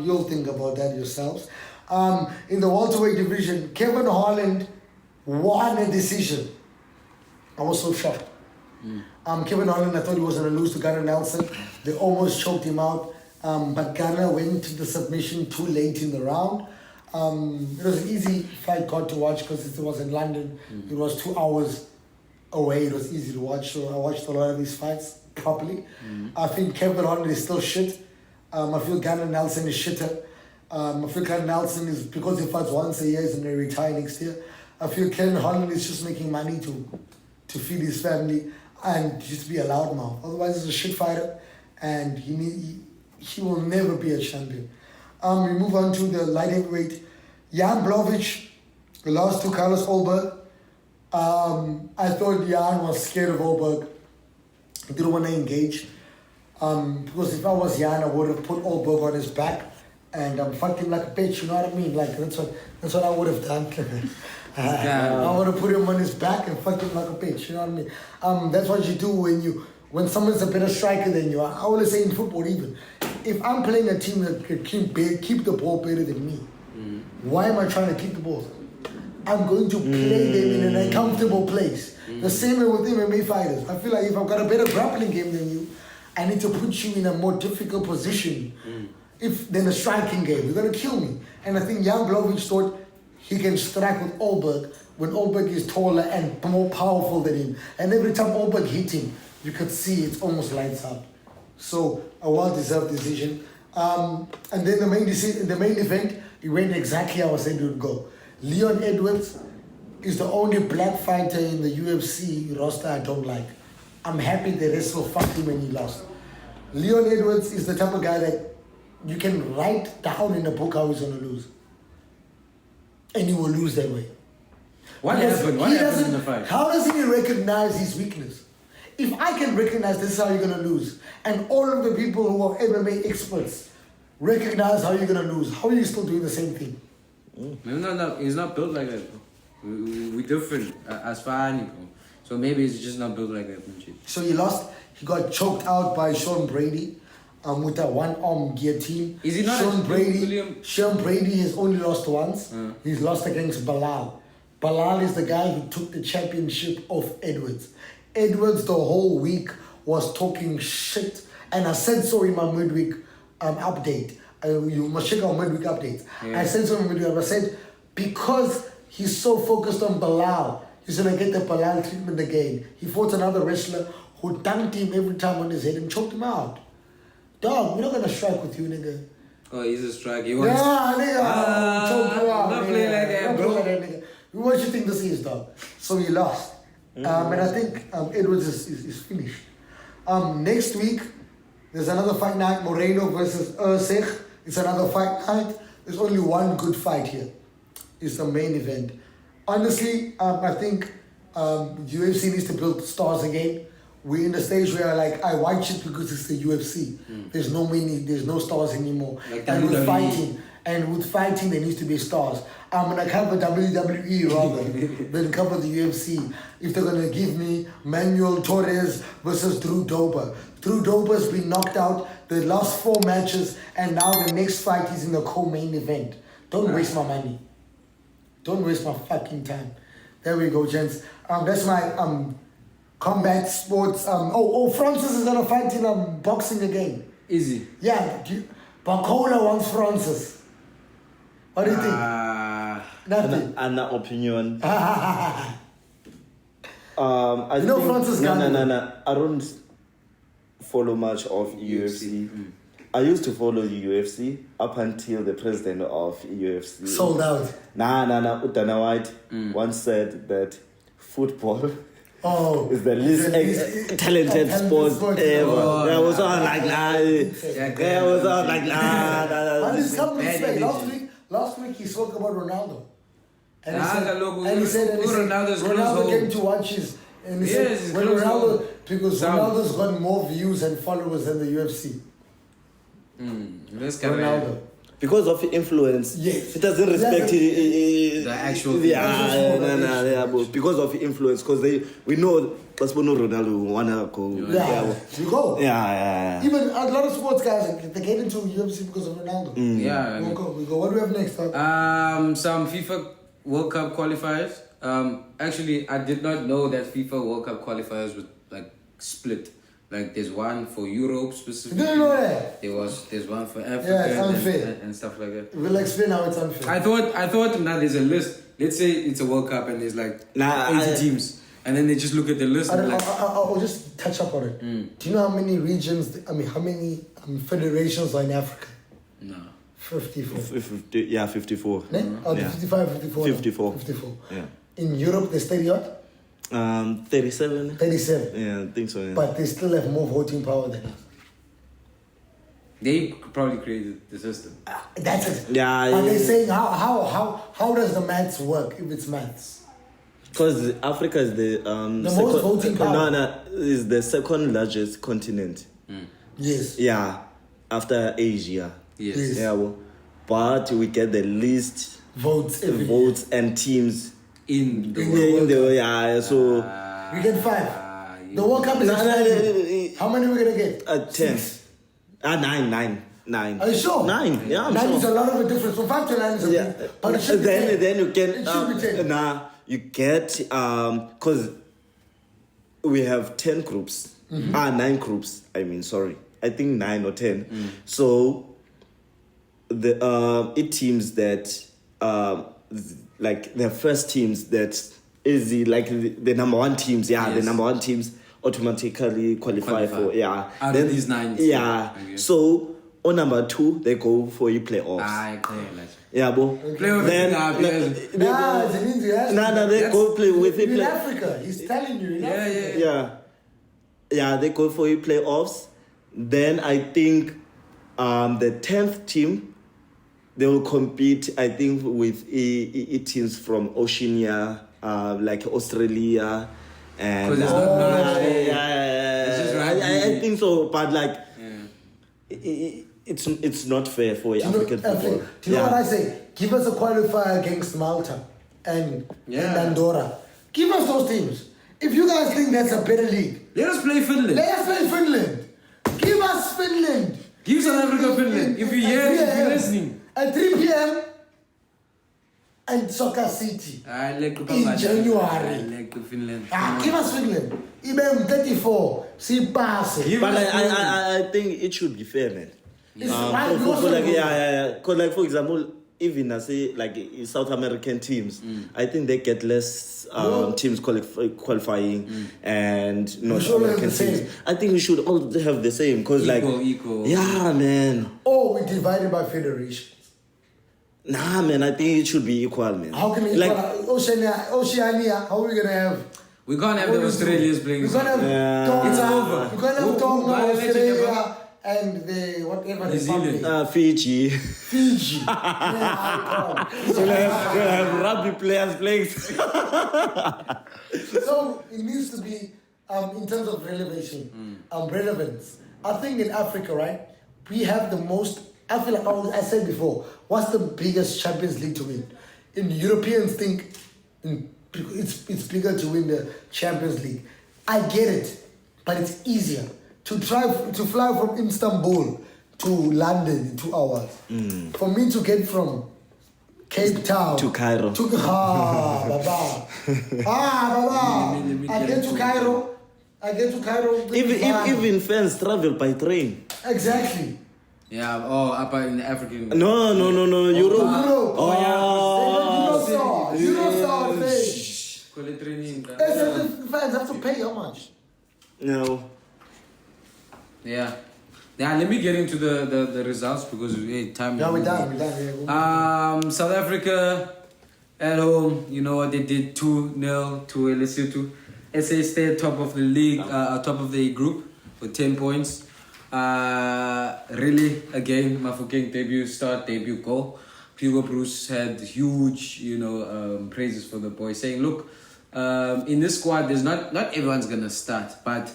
You'll think about that yourselves. In the welterweight division, Kevin Holland won a decision. I was so shocked. Kevin Holland, I thought he was going to lose to Gunnar Nelson. They almost choked him out. But Gunnar went to the submission too late in the round. It was an easy fight card to watch because it was in London. It was 2 hours away. It was easy to watch. So I watched a lot of these fights properly. I think Kevin Holland is still shit. I feel Gunnar Nelson is shitter. I feel Gunnar Nelson is, because he fights once a year, he's going to retire next year. I feel Kevin Holland is just making money to feed his family and just be a loudmouth. Otherwise, he's a shit fighter and he will never be a champion. We move on to the light heavyweight. Jan Blaovic lost to Carlos Olberg. I thought Jan was scared of Olberg. He didn't want to engage. Because if I was Jan, I would have put Olberg on his back and fucked him like a bitch, you know what I mean? Like that's what I would have done. I would have put him on his back and fucked him like a bitch, you know what I mean? That's what you do when someone's a better striker than you. I always say in football even, if I'm playing a team that can keep the ball better than me, why am I trying to keep the ball? I'm going to play them in an uncomfortable place. The same way with MMA fighters. I feel like if I've got a better grappling game than you, I need to put you in a more difficult position than a striking game. You're going to kill me. And I think Jan Blaovic thought he can strike with Olberg when Olberg is taller and more powerful than him. And every time Olberg hit him, you could see it's almost lights out. So a well-deserved decision. And then the main event, it went exactly how I said it would go. Leon Edwards is the only black fighter in the UFC roster I don't like. I'm happy the wrestler fucked him when he lost. Leon Edwards is the type of guy that you can write down in a book how he's going to lose. And he will lose that way. What happened? What happened in the fight? How doesn't he recognize his weakness? If I can recognize this is how you're going to lose, and all of the people who are MMA experts recognize how you're going to lose, how are you still doing the same thing? No, he's not built like that, bro. We're different as fine, bro. So maybe he's just not built like that. So he lost. He got choked out by Sean Brady. with a one-arm guillotine. Is he not Sean a William? Sean Brady has only lost once. He's lost against Bilal. Bilal is the guy who took the championship off Edwards. Edwards the whole week was talking shit, and I said so in my midweek update. You must check out midweek updates. Yeah. I said so in my midweek. I said because he's so focused on Bilal, he's gonna get the Bilal treatment again. He fought another wrestler who dunked him every time on his head and choked him out. Dog, we're not gonna strike with you, nigga. Oh, he's a strike. He wants. Yeah, nigga. Choke you out. Not nigga. play like that, Not bro. play like that, nigga. What you think this is, dog? So he lost. And I think Edwards is finished. Next week, there's another fight night. Moreno versus Usyk. It's another fight night. There's only one good fight here. It's the main event. Honestly, I think UFC needs to build stars again. We're in the stage where like I watch it because it's the UFC. There's no stars anymore. Like and WWE. with fighting there needs to be stars. I'm gonna cover WWE rather than cover the UFC. If they're gonna give me Manuel Torres versus Drew Dober. Drew Dober's been knocked out the last 4 matches, and now the next fight is in the co-main event. Don't waste my money. Don't waste my fucking time. There we go, gents. That's my combat sports. Francis is gonna fight in boxing again. Easy. Yeah, Bacola wants Francis. What do you think? Nothing. An opinion. I I You know think, Francis no, Ngannou? no. I don't follow much of UFC. I used to follow the UFC up until the president of UFC Sold out. Nah. Utana White once said that football Oh, is the least talented sport ever. Oh, I was all like, nah. I was all like, nah. But it's something bad straight. energy. Last week he spoke about Ronaldo. And he Ah, said, look, and he said Ronaldo's close Ronaldo home. came to watch his, and he Yes, said he's when close Ronaldo, home. because Sound. Ronaldo's got more views and followers than the UFC. Let's get Ronaldo. Because of influence, Yes. it doesn't respect The actual but because of influence, because we know that's when Ronaldo wanna go. Yeah, you go. Yeah. Even a lot of sports guys, they get into UFC because of Ronaldo. Yeah. We go. What do we have next? Some FIFA World Cup qualifiers. Actually, I did not know that FIFA World Cup qualifiers were like split. Like there's one for Europe specifically. You didn't know that? There's one for Africa Yeah, it's unfair. and stuff like that. We'll explain how it's unfair. I thought now there's a list. Let's say it's a World Cup and there's like 80 teams, and then they just look at the list and like, I'll just touch up on it. Do you know how many regions? How many federations are in Africa? no. 54. 54. Ne? Oh, Yeah. 55, 54. 54. 54. Yeah. In Europe, they stay what? 37. 37. Yeah, I think so. Yeah. But they still have more voting power than us. They probably created the system. That's it. Yeah, But yeah. they're saying how does the maths work if it's maths? Because Africa is the most voting power. No, is the second largest continent. Yes. Yeah, after Asia. Yes. Yeah, but we get the least Votes every votes and teams In the in the yeah. So We get 5. The World Cup is expanding. How many are we gonna get? 10. 6. 9. Are you sure? 9. Yeah, I'm 9 is sure. a lot of a difference. From 5 to 9 is a Yeah. big. But it should be 10. Then you get It should be 10. you get because we have 10 groups. 9 groups. I mean, sorry. I think 9 or 10. So the teams that like the first teams that is the number 1 teams. Yeah, the Yes. number 1 teams automatically qualify for Out of these 9 teams. Yeah. Okay. So on number 2 they go for the playoffs. I play like Yeah, bro. Playoffs. Then It means you have they go play with in the Africa. He's telling you in Africa. Yeah, they go for the playoffs. Then I think the 10th team they will compete. I think with teams from Oceania, like Australia, and 'Cause it's not knowledge. It's just I think so, but like it's not fair for African football. Do you know what I say? Give us a qualifier against Malta and Andorra. Give us those teams. If you guys think that's a better league, let us play Finland. let us play Finland. Give us Finland. Give South Africa Finland. If you're here, if you're listening. At 3 p.m. and Soccer City. I like in January. I like Finland. Give us Finland. Even 34. See pass. But I think it should be fair, man. Because for example, even I say like South American teams, I think they get less teams qualifying and North American teams. I think we should all have the same because equal. Yeah, man. Or we divided by federations. Nah, man. I think it should be equal, man. How can we Oceania? How are we gonna have? We can't have the Australians playing. We can't have Tonga. It's over. We can't have Tonga, Australia, and the whatever. New Zealand. Fiji. Fiji. Yeah, We'll have rugby players playing. So it needs to be in terms of relevance. I think in Africa, right, we have the most. I feel like I said before. What's the biggest Champions League to win? And Europeans think it's bigger to win the Champions League. I get it, but it's easier to fly from Istanbul to London in 2 hours. For me to get from Cape Town to Cairo. Baba. I get to Cairo. Even fans travel by train. Exactly. Yeah, up in the African. No. Europe. Eurostar. Training. Fans have to pay how much? No. Yeah. Let me get into the results because time. Yeah, we're done. South Africa at home, you know what they did, 2-0 to Lesotho. SA stayed top of the league, top of the group with 10 points. Really, again, Mafokeng debut goal. Hugo Bruce had huge, praises for the boy, saying, look, in this squad, there's not everyone's gonna start, but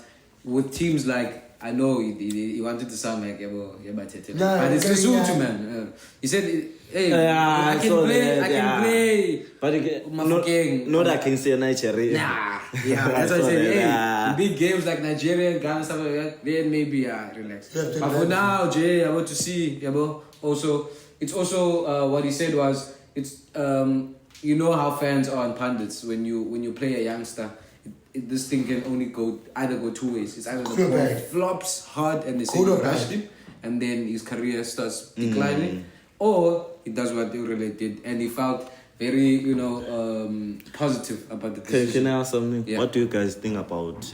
with teams like, I know he wanted to sound like but it's Lesotho, man. He said, hey, I can play. But not I can say Nigeria. Nah, yeah, that's what I said. Hey, in big games like Nigeria, Ghana, stuff like that, then maybe relax. But for now, Jay, I want to see, also, it's also what he said was, it's you know how fans are on pundits when you play a youngster. This thing can only either go two ways. It's either the ball flops hard and they say you rushed him, and then his career starts declining, or he does what they really did, and he felt very, positive about the decision. Can I ask something? Yeah. What do you guys think about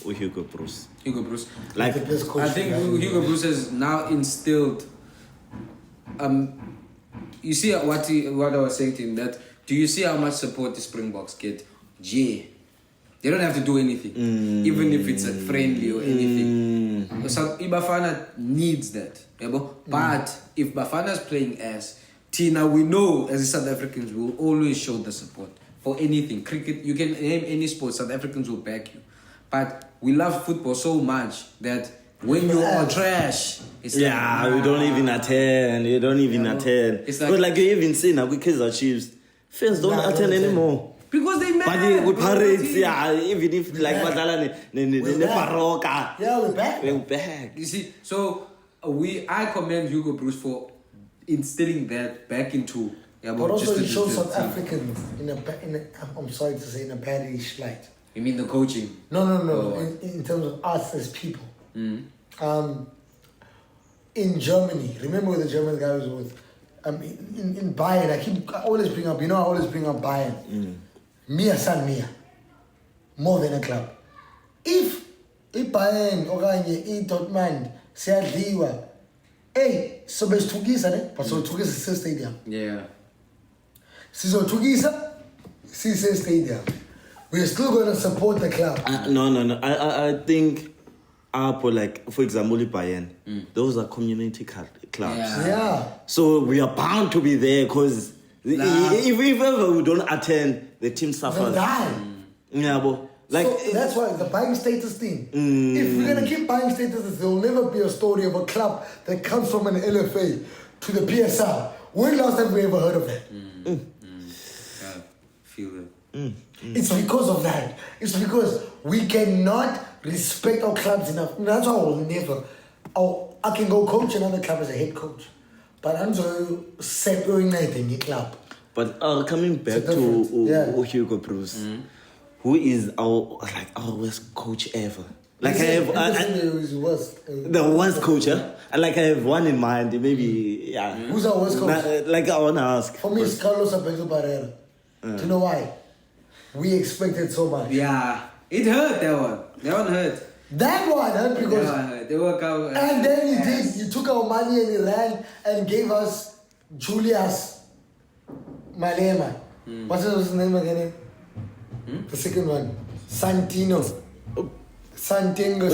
Hugo Bruce? Hugo Bruce. Like, I think Hugo Bruce has now instilled. You see what I was saying to him, that do you see how much support the Springboks get? Yeah. They don't have to do anything, even if it's a friendly or anything. So Bafana needs that. But if Bafana is playing as Tina, we know as South Africans will always show the support for anything. Cricket, you can name any sport, South Africans will back you. But we love football so much that when you are trash, it's we don't even attend. You don't even attend. It's but like you even see now, because our Chiefs, fans don't attend anymore. Because they mad. But with Pirates, even if like Madalane, Paroka. Yeah, we're back. We're back. You see, so I commend Hugo Bruce for instilling that back into. But also it shows South Africans I'm sorry to say, in a baddish light. You mean the coaching? No. In terms of us as people. In Germany, remember where the German guy was with? In Bayern, I always bring up Bayern. Mia San Mia. More than a club. If Bayern, Oranje, Dortmund, Siyadliwa, hey, so besithukisa ne? But so thukisa is stadium. Yeah. Sizothukisa, Sise Stadium. We're still going to support the club. No. I think like, for example, Bayern, those are community clubs. Yeah. So we are bound to be there because if ever we don't attend, the team suffers. They'll die. Yeah, but so that's why the buying status thing. If we're gonna keep buying status, there will never be a story of a club that comes from an LFA to the PSL. When last have we ever heard of that? I feel that. It's because of that. It's because we cannot respect our clubs enough. That's why I will never. I can go coach another club as a head coach. But I'm so separating the club. But coming back to Hugo Bruce, who is our worst coach ever? Like the worst coach, huh? Like I have one in mind, maybe, yeah. Who's our worst coach? Like I wanna ask. For me, it's Carlos Alberto Barrera. Do you know why? We expected so much. Yeah, it hurt, that one. That one hurt. That one hurt because... Yeah, they work out. And then he took our money and he ran and gave us Julius Malema. What's his name again? The second one. Santino. Santingo.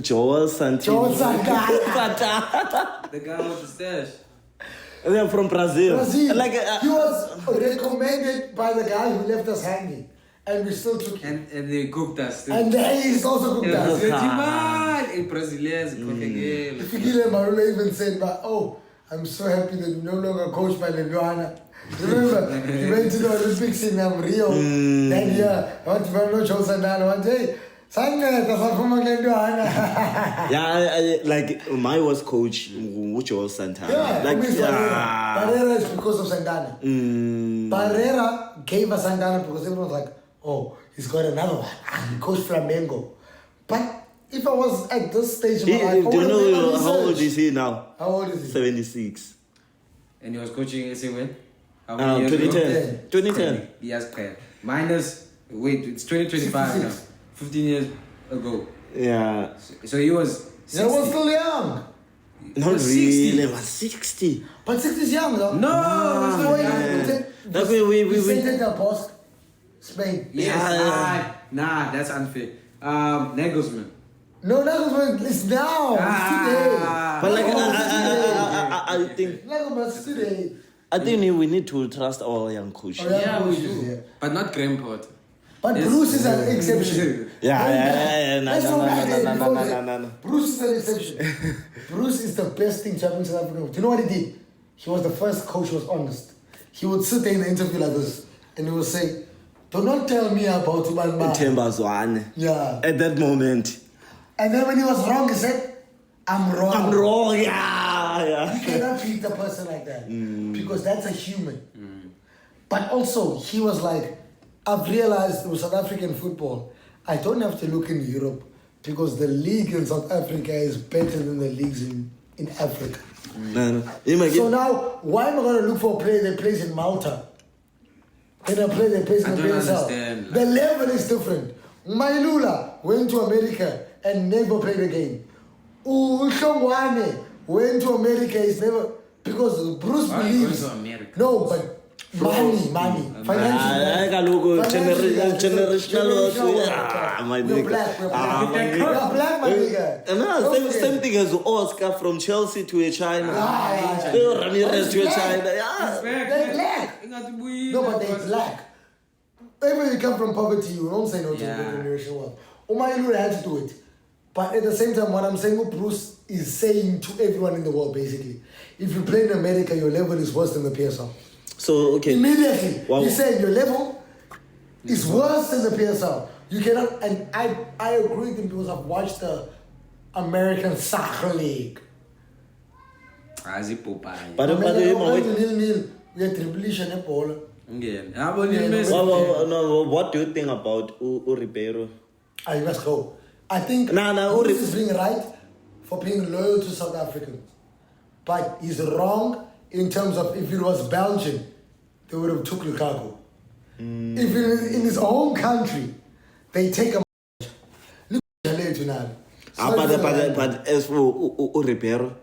Joel Santino. Joel Santana. The guy with the stash. They're from Brazil. Like, he was recommended by the guy who left us hanging. And we still took him. And they cooked us. And then he's also cooked us. In Brazilians, Fikile Marula even said, but I'm so happy that you no longer coached by Leluana. Remember, he went to the Olympics in Rio. Then I went to Verno Chosandana one day. Yeah, like my worst coach, which was Santana. Yeah, like, Barrera is because of Santana. Barrera gave us Santana because everyone was like, he's got another one. He coached Flamengo. But if I was at this stage of my life, do you know how old is he now? How old is he? 76. And he was coaching SA when? 2010. 2010. Yes, minus, it's 2025 now. 15 years ago. Yeah. So he was 60. He was still young. Not really, he was 60. But 60 is young though. No, That's why we sent the post Spain. Yes. Nah, that's unfair. Nagelsmann. No, Nagelsmann is now. Today. But like, I think Nagelsmann's today. I think we need to trust our young coach. Yeah, we do. But not Graham Potter. But Bruce is an exception. Yeah. No. Bruce is an exception. Bruce is the best thing to happen in South Africa. Do you know what he did? He was the first coach who was honest. He would sit there in the interview like this and he would say, do not tell me about Tembazwane. Yeah. At that moment. And then when he was wrong, he said, I'm wrong. I'm wrong, yeah. You cannot treat a person like that because that's a human. But also, he was like, I've realized with South African football, I don't have to look in Europe because the league in South Africa is better than the leagues in Africa. No. So now, why am I going to look for a player that plays in Malta? And a player that plays in the PSL? The level is different. Mailula went to America and never played a game. Ushongwane went to America, is never... Because Bruce believes... No, but... Money. Financial. Generational. My nigga. We're black, my nigga. Same thing as Oscar from Chelsea to a China. Ramirez to a China. They're black. No, but they're black. Even if you come from poverty, you don't say no to the generation world. Umayulu had to do it. But at the same time, what I'm saying, what Bruce is saying to everyone in the world, basically, if you play in America, your level is worse than the PSL. So, okay. Immediately, he said your level is worse than the PSL. You cannot, and I agree with him because I've watched the American Soccer League. But we had tribulation in ball. What do you think about Ribeiero? I must go. I think Bruce is being right for being loyal to South Africans. But he's wrong in terms of if it was Belgium, they would have took Lukaku. If in his own country, they take a look at tonight. But as for Ribeiero,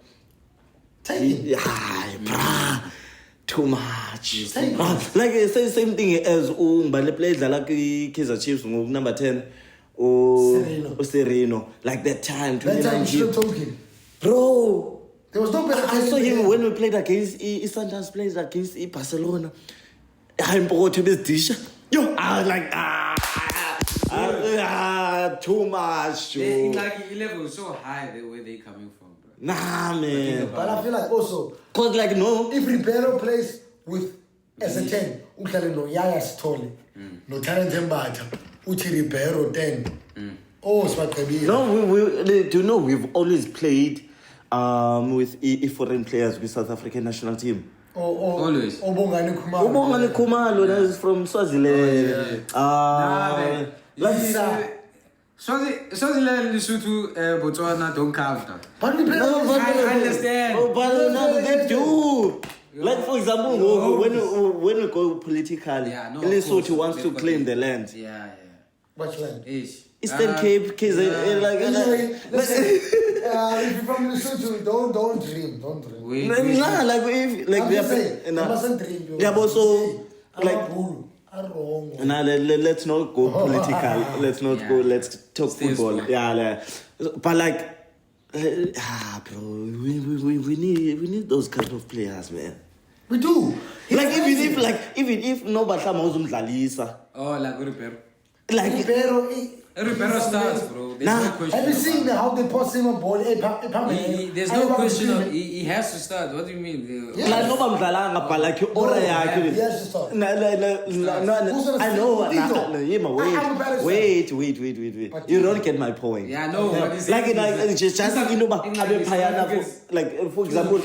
too much. Like same thing as Mbale played like Kaizer Chiefs number 10 Sereno. Like that time 2019. Bro. There was no better. I saw him when we played against Sundowns played against Barcelona. I'm brought to this dish. Yo, I was like, too much. Like 11 was so high the way they coming from, bro. Nah, man. But I feel like also, cause like no, if Ribeiro plays with as a 10, uhlale no Yaya Sithole, no Trent Mbata, uthi Ribeiro 10. Oh, Swatabile. No, we do you know we've always played with foreign players with South African national team. Always. Obongani Khumalo. Ubongani Khumalo, that's from Swaziland. Swaziland, Lesotho, Botswana don't count. But we play I understand. Oh, but no, they do. Like for example, when we go politically, Lesotho wants to claim the land. Yeah. Which land? Eastern Cape, KZN, like Anyway, listen, if you're from Lesotho, don't dream. Nah, like if like I'm just saying, you mustn't dream. Yeah, but so like. wrong. Nah, let's not go political. Let's not go. Let's talk football. Yeah, but like, bro, we need those kind of players, man. We do. Like even if no Batlama uzumdlalisa. Oh, like Ribeiero. Like Ribeiero starts, bro. There's no question. Have you seen how they pass him a ball? There's no question. He has to start. What do you mean? like no bamdlalanga, but like your aura yakhe. He has to start. No, I know. Wait. You don't get my point. Yeah, no. What is Like just like for example,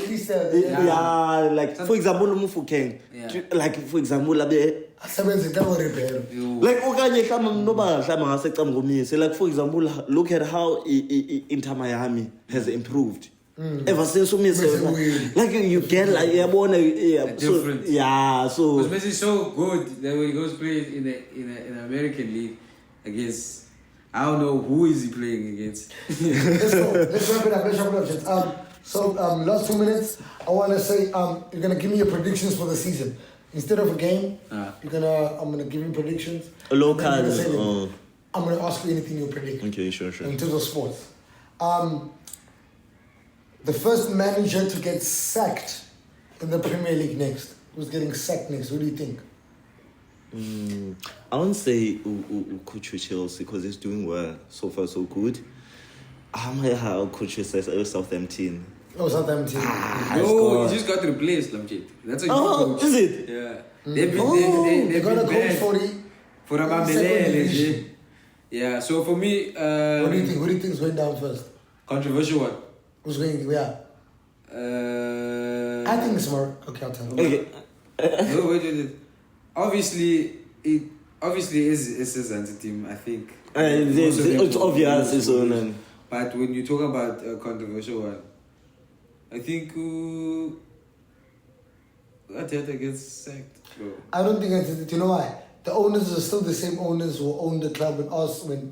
like for example, Mufukeng. Like for example, like okanye like for example, look at how Inter Miami has improved. Ever since like you get like difference. So Because Messi is so good that when he goes play in an American league against, I don't know who is he playing against. Let's go. Let's wrap it up. So last 2 minutes, I want to say you're gonna give me your predictions for the season instead of a game. I'm gonna give you predictions. Local. I'm gonna ask you anything you predict. Okay, sure. In terms of sports, the first manager to get sacked in the Premier League next. Who's getting sacked next? Who do you think? I won't say Coach Chelsea because he's doing well so far, so good. How Coach Southampton. Oh, Southampton. No, he just got replaced, Lamjit. That's a good coach. Is it? Yeah. They got a coach for Abambelele. Yeah, so for me... what do you think? Who do you think is going down first? Controversial one. Who's going? Yeah. I think it's more. Okay, I'll tell you. Okay. No, wait. Obviously, it's his anti-team, I think. It's obvious, it's on. But when you talk about a controversial one, I think Arteta gets sacked, bro. I don't think Arteta. Do you know why? The owners are still the same owners who owned the club when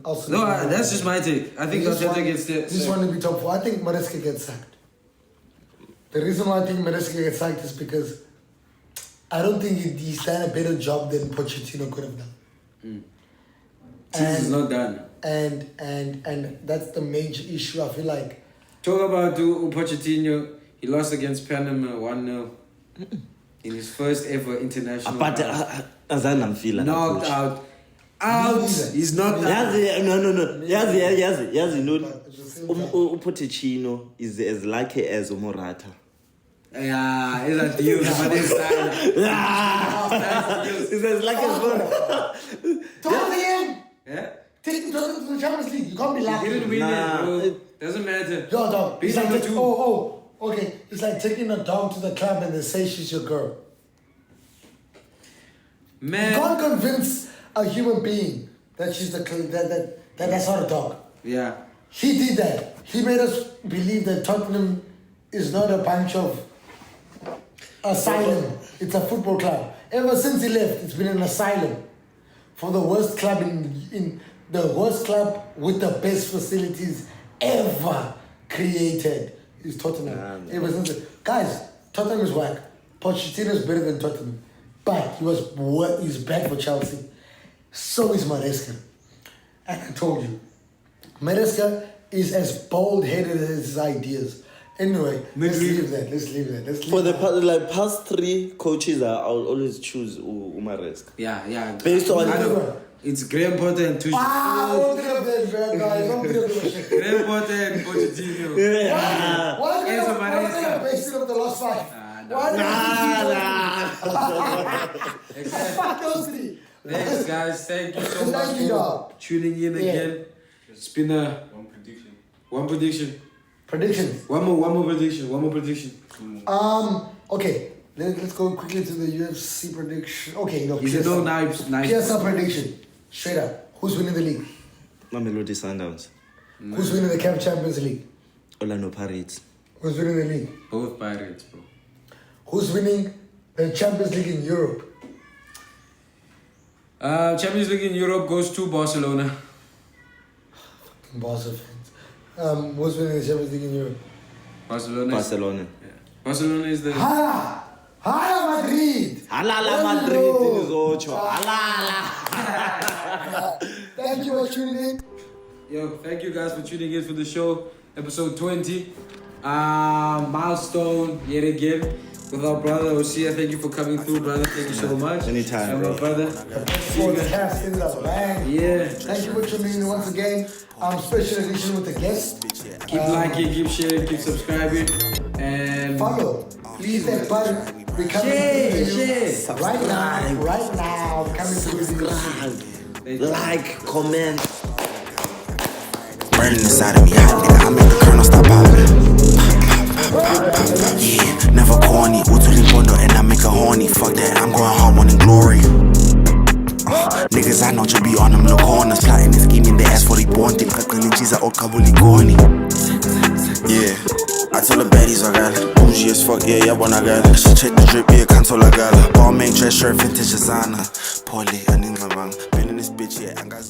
Arsenal. No, that's just my take. I think Arteta gets sacked. This one will be top 4. I think Maresca gets sacked. The reason why I think Maresca gets sacked is because I don't think he's done a better job than Pochettino could have done. It's not done. And that's the major issue. I feel like. Talk about Pochettino. He lost against Panama 1-0 in his first ever international. But I'm feeling knocked out. He's knocked out. No. Pochettino is as lucky as Morata. Yeah, it's a deal. It's as lucky as Morata. Tottenham. Yeah. Take Tottenham to the Champions League. You can't be lucky. He didn't win it, bro. Doesn't matter. Yo, dog. It's like number 2. Okay. It's like taking a dog to the club and they say she's your girl. Man. You can't convince a human being that she's that's not a dog. Yeah. He did that. He made us believe that Tottenham is not a bunch of asylum. It's a football club. Ever since he left, it's been an asylum for the worst club in the worst club with the best facilities ever created is Tottenham. Ever since guys, Tottenham is whack. Pochettino is better than Tottenham, but he's bad for Chelsea. So is Maresca. And I told you, Maresca is as bold-headed as his ideas. Anyway, let's leave that. For the past 3 coaches, I'll always choose Maresca. Yeah. Based on it's Graham Potter and Tuchel. Don't get up there, guys. Don't get up there. Graham Potter and Pochettino. Why do you base it on the last 5? Fuck those 3. Thanks, guys. Thank you so much Thank you, for tuning in again. It's been One prediction. one prediction. Predictions. One more prediction. Okay. Let's go quickly to the UFC prediction. Okay, no. Is it no nice? PSL prediction. Straight up. Who's winning the league? Mamelodi Sundowns. Who's winning the Champions League? Orlando Pirates. Who's winning the league? Both Pirates, bro. Who's winning the Champions League in Europe? Champions League in Europe goes to Barcelona. Barca fans. Who's winning the Champions League in Europe? Barcelona. Yeah. Barcelona is the. Hala Madrid. Halala Madrid is ocho. Halala. Thank you for tuning in. Yo, thank you guys for tuning in for the show, episode 20. Milestone yet again with our brother Osia. Thank you for coming through, brother. Thank you so much. Anytime, and bro. my brother. Podcast in the bang. Yeah. Thank you for tuning in once again. Special edition with the guest. Keep liking, keep sharing, keep subscribing, and follow. Please that button. We're coming share. Right now. We're coming through you. Like, comment. Burning inside of me, hot nigga. I make the kernel stop popping. Yeah, never corny. Utuli bondo and I make a horny. Fuck that, I'm going hard, wanting glory. Niggas I know you be on them little corners. Plotting and scheming, they ask for the bonding. Kakalichiza or kabuli goni. Yeah, I tell the baddies I got it. Bougie as fuck, yeah, wanna got it. She check the drip, yeah, cancel I got it. Ball main dress shirt, vintage designer. Poorly, I need my bang. Been in this bitch, yeah, I got